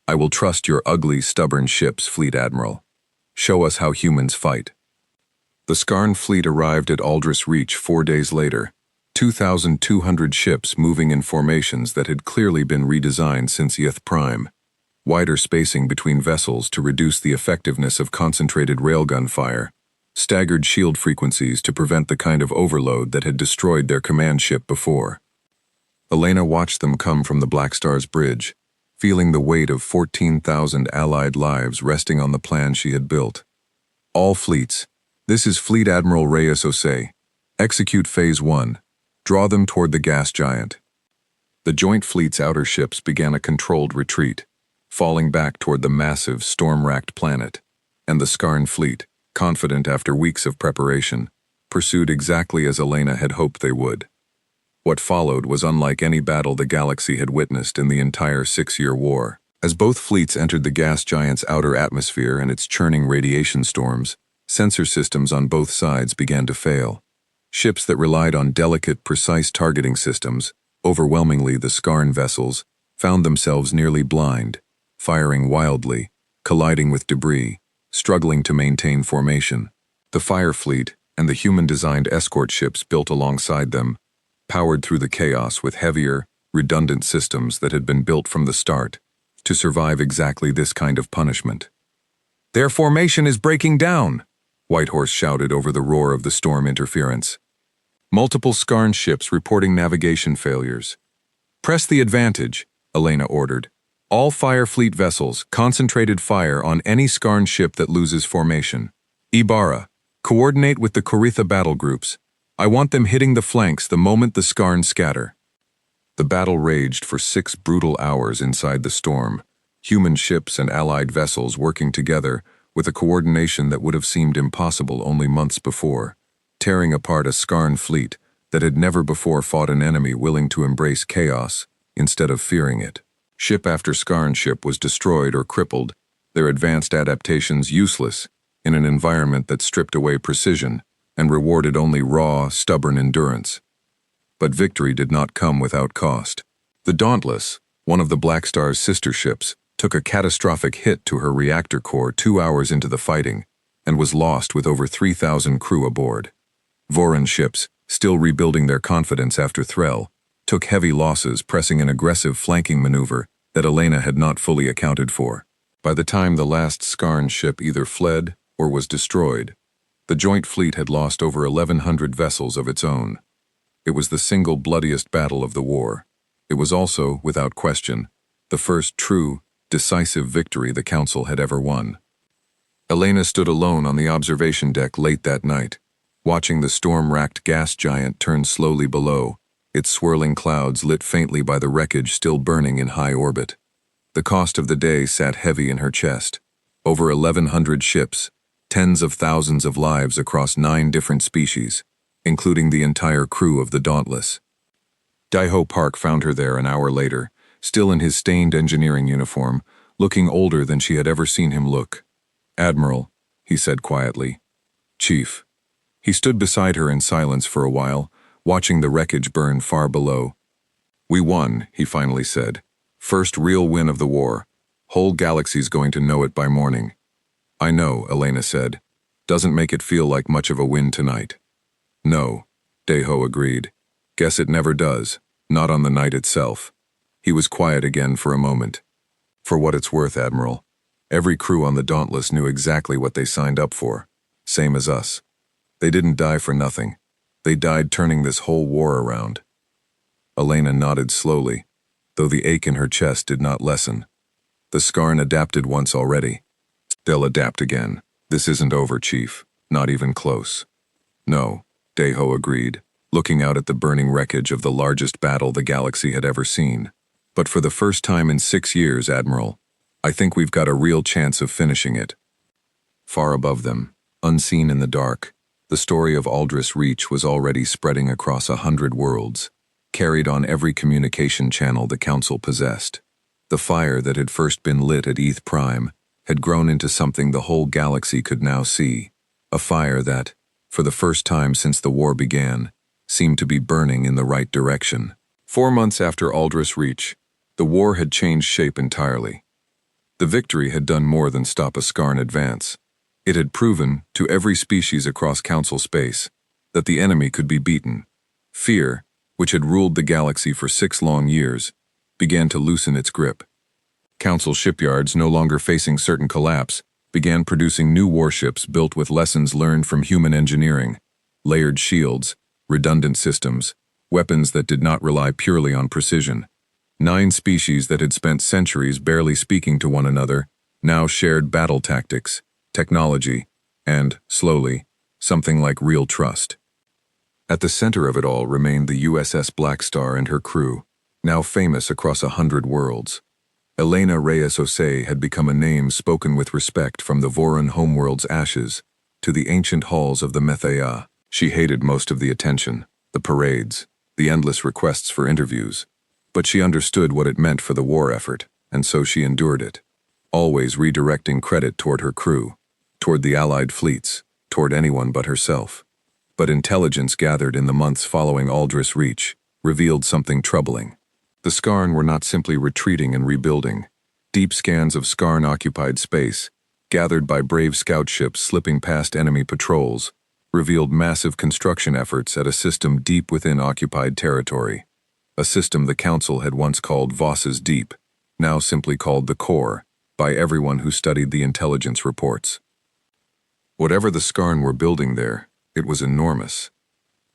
Speaker 1: I will trust your ugly, stubborn ships, Fleet Admiral. Show us how humans fight. The Skarn fleet arrived at Aldris Reach 4 days later, 2,200 ships moving in formations that had clearly been redesigned since Yeath Prime, wider spacing between vessels to reduce the effectiveness of concentrated railgun fire, staggered shield frequencies to prevent the kind of overload that had destroyed their command ship before. Elena watched them come from the Black Star's bridge, feeling the weight of 14,000 allied lives resting on the plan she had built. All fleets. This is Fleet Admiral Reyes Osei. Execute Phase 1. Draw them toward the gas giant. The Joint Fleet's outer ships began a controlled retreat, falling back toward the massive, storm-racked planet, and the Skarn fleet, confident after weeks of preparation, pursued exactly as Elena had hoped they would. What followed was unlike any battle the galaxy had witnessed in the entire 6-year war. As both fleets entered the gas giant's outer atmosphere and its churning radiation storms, sensor systems on both sides began to fail. Ships that relied on delicate, precise targeting systems, overwhelmingly the Skarn vessels, found themselves nearly blind, firing wildly, colliding with debris, struggling to maintain formation. The Fire Fleet and the human-designed escort ships built alongside them powered through the chaos with heavier, redundant systems that had been built from the start to survive exactly this kind of punishment. "Their formation is breaking down," Whitehorse shouted over the roar of the storm interference. Multiple Skarn ships reporting navigation failures. "Press the advantage," Elena ordered. "All Fire Fleet vessels, concentrated fire on any Skarn ship that loses formation. Ibarra, coordinate with the Coritha battle groups. I want them hitting the flanks the moment the Skarn scatter." The battle raged for 6 brutal hours inside the storm, human ships and allied vessels working together with a coordination that would have seemed impossible only months before, tearing apart a Skarn fleet that had never before fought an enemy willing to embrace chaos instead of fearing it. Ship after Skarn ship was destroyed or crippled, their advanced adaptations useless in an environment that stripped away precision and rewarded only raw, stubborn endurance. But victory did not come without cost. The Dauntless, one of the Black Star's sister ships, took a catastrophic hit to her reactor core 2 hours into the fighting and was lost with over 3,000 crew aboard. Voron ships, still rebuilding their confidence after Threll, took heavy losses pressing an aggressive flanking maneuver that Elena had not fully accounted for. By the time the last Skarn ship either fled or was destroyed, the joint fleet had lost over 1,100 vessels of its own. It was the single bloodiest battle of the war. It was also, without question, the first true, decisive victory the Council had ever won. Elena stood alone on the observation deck late that night, watching the storm-racked gas giant turn slowly below, its swirling clouds lit faintly by the wreckage still burning in high orbit. The cost of the day sat heavy in her chest. Over 1,100 ships, tens of thousands of lives across 9 different species, including the entire crew of the Dauntless. Daiho Park found her there an hour later, still in his stained engineering uniform, looking older than she had ever seen him look. "Admiral," he said quietly. "Chief." He stood beside her in silence for a while, watching the wreckage burn far below. "We won," he finally said. "First real win of the war. Whole galaxy's going to know it by morning." "I know," Elena said. "Doesn't make it feel like much of a win tonight." "No," Daiho agreed. "Guess it never does, not on the night itself." He was quiet again for a moment. "For what it's worth, Admiral, every crew on the Dauntless knew exactly what they signed up for, same as us. They didn't die for nothing. They died turning this whole war around." Elena nodded slowly, though the ache in her chest did not lessen. "The Skarn adapted once already. They'll adapt again. This isn't over, Chief. Not even close." "No," Daiho agreed, looking out at the burning wreckage of the largest battle the galaxy had ever seen. "But for the first time in 6 years, Admiral, I think we've got a real chance of finishing it." Far above them, unseen in the dark, the story of Aldris Reach was already spreading across 100 worlds, carried on every communication channel the Council possessed. The fire that had first been lit at ETH Prime had grown into something the whole galaxy could now see, a fire that, for the first time since the war began, seemed to be burning in the right direction. 4 months after Aldris Reach, the war had changed shape entirely. The victory had done more than stop a Skarn advance. It had proven, to every species across Council space, that the enemy could be beaten. Fear, which had ruled the galaxy for 6 long years, began to loosen its grip. Council shipyards, no longer facing certain collapse, began producing new warships built with lessons learned from human engineering, layered shields, redundant systems, weapons that did not rely purely on precision. 9 species that had spent centuries barely speaking to one another now shared battle tactics, technology, and, slowly, something like real trust. At the center of it all remained the USS Black Star and her crew, now famous across 100 worlds. Elena Reyes-Osei had become a name spoken with respect from the Voron homeworld's ashes to the ancient halls of the Methea. She hated most of the attention, the parades, the endless requests for interviews, but she understood what it meant for the war effort. and so she endured it, always redirecting credit toward her crew, toward the Allied fleets, toward anyone but herself. But intelligence gathered in the months following Aldris Reach revealed something troubling. The Skarn were not simply retreating and rebuilding. Deep scans of Skarn-occupied space, gathered by brave scout ships slipping past enemy patrols, revealed massive construction efforts at a system deep within occupied territory. A system the Council had once called Voss's Deep, now simply called the Core, by everyone who studied the intelligence reports. Whatever the Skarn were building there, it was enormous.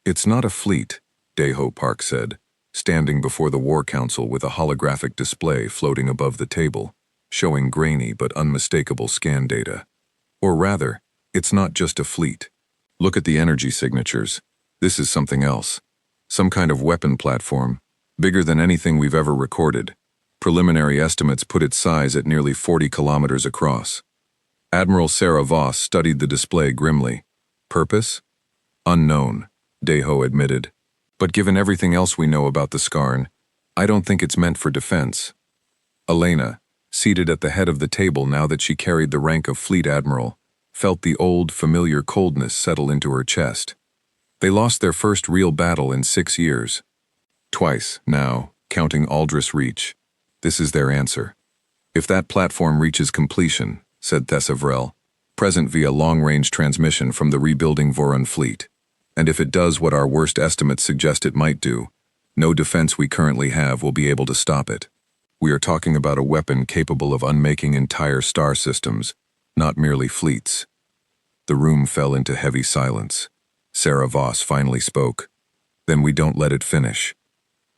Speaker 1: "It's not a fleet," Daho Park said, standing before the War Council with a holographic display floating above the table, showing grainy but unmistakable scan data. "Or rather, it's not just a fleet. Look at the energy signatures. This is something else. Some kind of weapon platform, bigger than anything we've ever recorded. Preliminary estimates put its size at nearly 40 kilometers across." Admiral Sarah Voss studied the display grimly. "Purpose? Unknown," Daho admitted. "But given everything else we know about the Skarn, I don't think it's meant for defense." Elena, seated at the head of the table now that she carried the rank of Fleet Admiral, felt the old, familiar coldness settle into her chest. They lost their first real battle in 6 years. Twice, now, counting Aldris Reach. This is their answer. "If that platform reaches completion," said Thesavrel, "present via long-range transmission from the rebuilding Voron fleet, and if it does what our worst estimates suggest it might do, no defense we currently have will be able to stop it. We are talking about a weapon capable of unmaking entire star systems, not merely fleets." The room fell into heavy silence. Sarah Voss finally spoke. "Then we don't let it finish."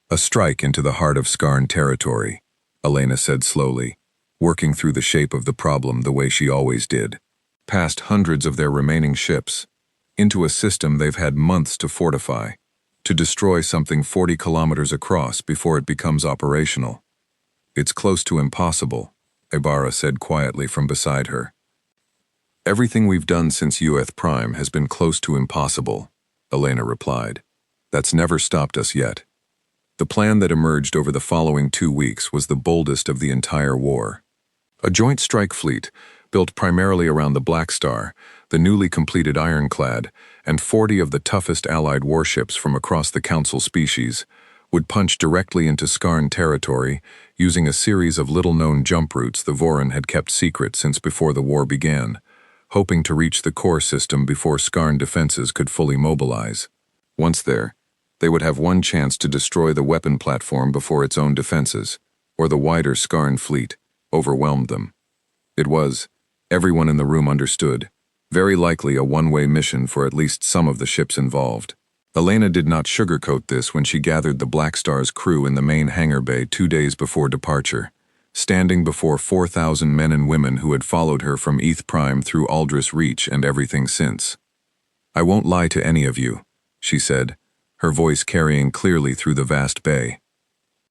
Speaker 1: "A strike into the heart of Skarn territory," Elena said slowly, working through the shape of the problem the way she always did. "Past hundreds of their remaining ships, into a system they've had months to fortify, to destroy something 40 kilometers across before it becomes operational." "It's close to impossible," Ibarra said quietly from beside her. "Everything we've done since UF Prime has been close to impossible," Elena replied. "That's never stopped us yet." The plan that emerged over the following 2 weeks was the boldest of the entire war. A joint strike fleet, built primarily around the Black Star, the newly completed Ironclad, and 40 of the toughest Allied warships from across the Council species, would punch directly into Skarn territory using a series of little-known jump routes the Voron had kept secret since before the war began, hoping to reach the core system before Skarn defenses could fully mobilize. Once there, they would have one chance to destroy the weapon platform before its own defenses, or the wider Skarn fleet, overwhelmed them. It was, everyone in the room understood, very likely a one-way mission for at least some of the ships involved. Elena did not sugarcoat this when she gathered the Black Star's crew in the main hangar bay 2 days before departure, standing before 4,000 men and women who had followed her from ETH Prime through Aldris Reach and everything since. "I won't lie to any of you," she said, her voice carrying clearly through the vast bay.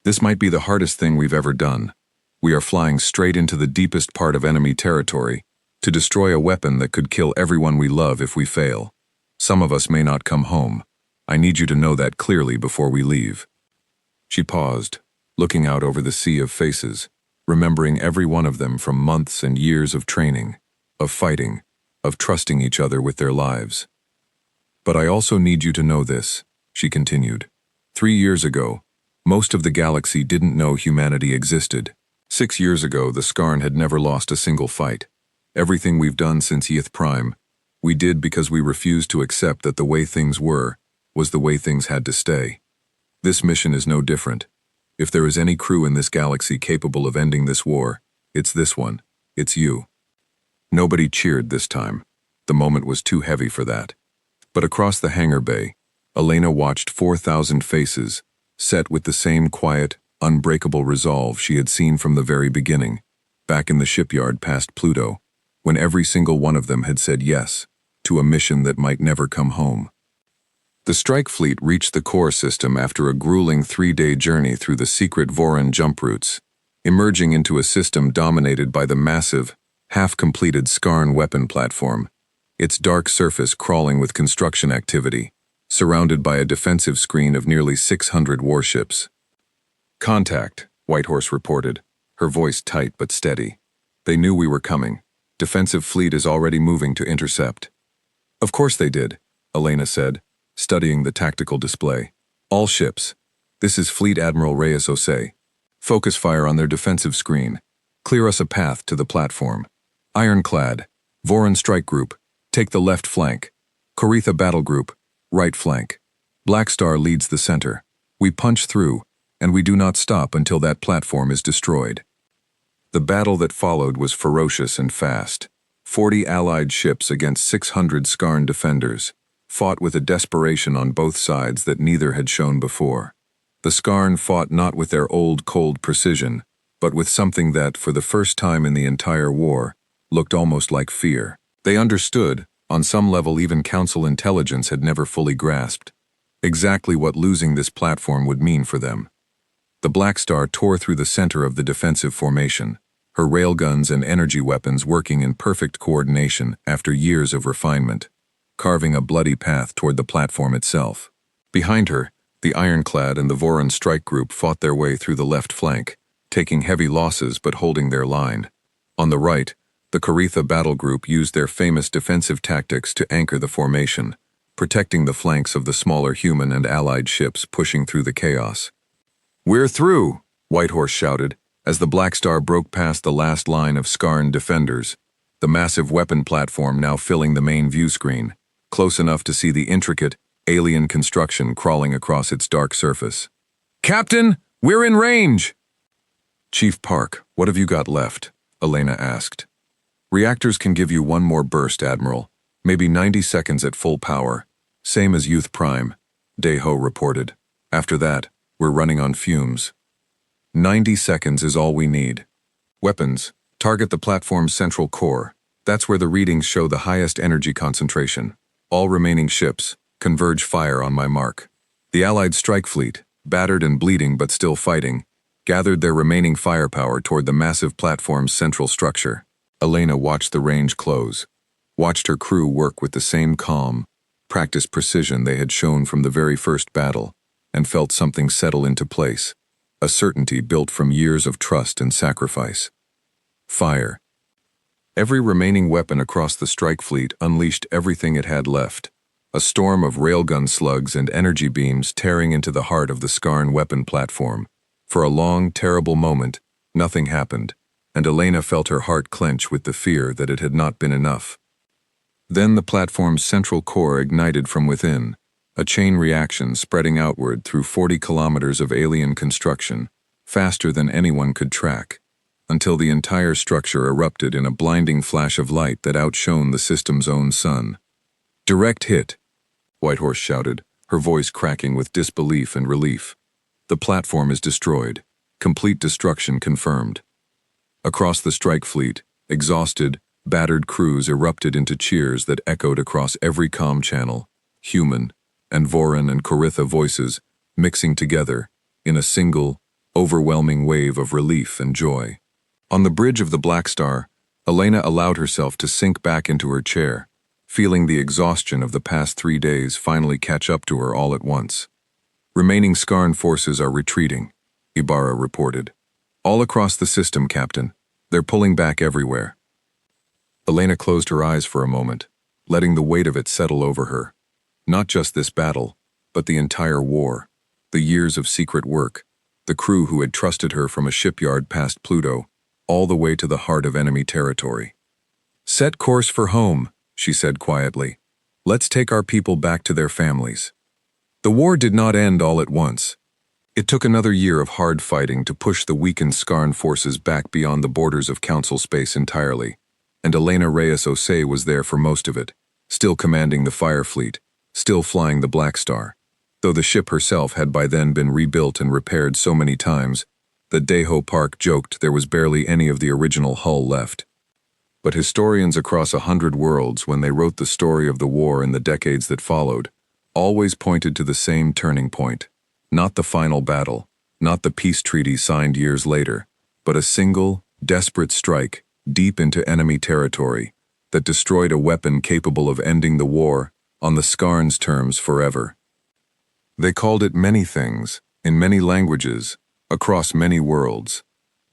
Speaker 1: "This might be the hardest thing we've ever done. We are flying straight into the deepest part of enemy territory to destroy a weapon that could kill everyone we love if we fail. Some of us may not come home. I need you to know that clearly before we leave." She paused, looking out over the sea of faces, remembering every one of them from months and years of training, of fighting, of trusting each other with their lives. "But I also need you to know this," she continued. 3 years ago, most of the galaxy didn't know humanity existed. 6 years ago, the Skarn had never lost a single fight. Everything we've done since ETH Prime, we did because we refused to accept that the way things were was the way things had to stay. This mission is no different. If there is any crew in this galaxy capable of ending this war, it's this one. It's you." Nobody cheered this time. The moment was too heavy for that. But across the hangar bay, Elena watched 4,000 faces, set with the same quiet, unbreakable resolve she had seen from the very beginning, back in the shipyard past Pluto, when every single one of them had said yes to a mission that might never come home. The strike fleet reached the core system after a grueling 3-day journey through the secret Voron jump routes, emerging into a system dominated by the massive, half-completed Skarn weapon platform, its dark surface crawling with construction activity, surrounded by a defensive screen of nearly 600 warships. "Contact," Whitehorse reported. her voice tight but steady. "They knew we were coming. Defensive fleet is already moving to intercept." "Of course they did," Elena said, studying the tactical display. "All ships. This is Fleet Admiral Reyes Osei. Focus fire on their defensive screen. Clear us a path to the platform. Ironclad, Voron Strike Group, take the left flank. Coretha Battle Group, right flank. Black Star leads the center. We punch through, and we do not stop until that platform is destroyed." The battle that followed was ferocious and fast. 40 Allied ships against 600 Skarn defenders, fought with a desperation on both sides that neither had shown before. The Skarn fought not with their old cold precision, but with something that, for the first time in the entire war, looked almost like fear. They understood, on some level even Council intelligence had never fully grasped, exactly what losing this platform would mean for them. The Black Star tore through the center of the defensive formation, her railguns and energy weapons working in perfect coordination after years of refinement, carving a bloody path toward the platform itself. Behind her, the Ironclad and the Voron Strike Group fought their way through the left flank, taking heavy losses but holding their line. On the right, the Coretha Battle Group used their famous defensive tactics to anchor the formation, protecting the flanks of the smaller human and Allied ships pushing through the chaos. "We're through!" Whitehorse shouted, as the Black Star broke past the last line of Skarn defenders, the massive weapon platform now filling the main view screen, close enough to see the intricate, alien construction crawling across its dark surface. "Captain, we're in range!" "Chief Park, what have you got left?" Elena asked. "Reactors can give you one more burst, Admiral. Maybe 90 seconds at full power. Same as Youth Prime," Deho reported. "After that, we're running on fumes." 90 seconds is all we need. Weapons, target the platform's central core. That's where the readings show the highest energy concentration. All remaining ships, converge fire on my mark. The Allied strike fleet, battered and bleeding but still fighting, gathered their remaining firepower toward the massive platform's central structure. Elena watched the range close, watched her crew work with the same calm, practiced precision they had shown from the very first battle, and felt something settle into place, a certainty built from years of trust and sacrifice. Fire. Every remaining weapon across the strike fleet unleashed everything it had left, a storm of railgun slugs and energy beams tearing into the heart of the Skarn weapon platform. For a long, terrible moment, nothing happened, and Elena felt her heart clench with the fear that it had not been enough. Then the platform's central core ignited from within, a chain reaction spreading outward through 40 kilometers of alien construction, faster than anyone could track, until the entire structure erupted in a blinding flash of light that outshone the system's own sun. "Direct hit," Whitehorse shouted, her voice cracking with disbelief and relief. "The platform is destroyed. Complete destruction confirmed." Across the strike fleet, exhausted, battered crews erupted into cheers that echoed across every comm channel, human and Voron and Coretha voices mixing together in a single, overwhelming wave of relief and joy. On the bridge of the Black Star, Elena allowed herself to sink back into her chair, feeling the exhaustion of the past 3 days finally catch up to her all at once. "Remaining Skarn forces are retreating," Ibarra reported. "All across the system, Captain. They're pulling back everywhere." Elena closed her eyes for a moment, letting the weight of it settle over her. Not just this battle, but the entire war, the years of secret work, the crew who had trusted her from a shipyard past Pluto, all the way to the heart of enemy territory. "Set course for home," she said quietly. "Let's take our people back to their families." The war did not end all at once. It took another year of hard fighting to push the weakened Skarn forces back beyond the borders of Council space entirely, and Elena Reyes Osei was there for most of it, still commanding the fire fleet, still flying the Black Star, though the ship herself had by then been rebuilt and repaired so many times that Deho Park joked there was barely any of the original hull left. But historians across 100 worlds, when they wrote the story of the war in the decades that followed, always pointed to the same turning point. Not the final battle, not the peace treaty signed years later, but a single, desperate strike deep into enemy territory that destroyed a weapon capable of ending the war on the Skarn's terms forever. They called it many things, in many languages, across many worlds,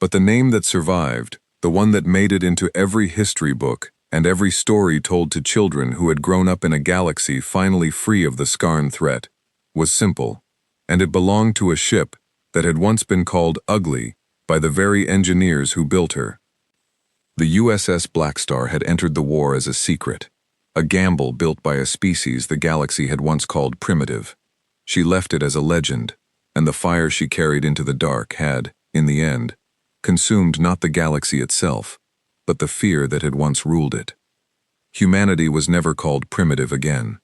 Speaker 1: But the name that survived, the one that made it into every history book and every story told to children who had grown up in a galaxy finally free of the Skarn threat, was simple, and it belonged to a ship that had once been called Ugly by the very engineers who built her. The USS Blackstar had entered the war as a secret, a gamble built by a species the galaxy had once called primitive. She left it as a legend, and the fire she carried into the dark had, in the end, consumed not the galaxy itself, but the fear that had once ruled it. Humanity was never called primitive again.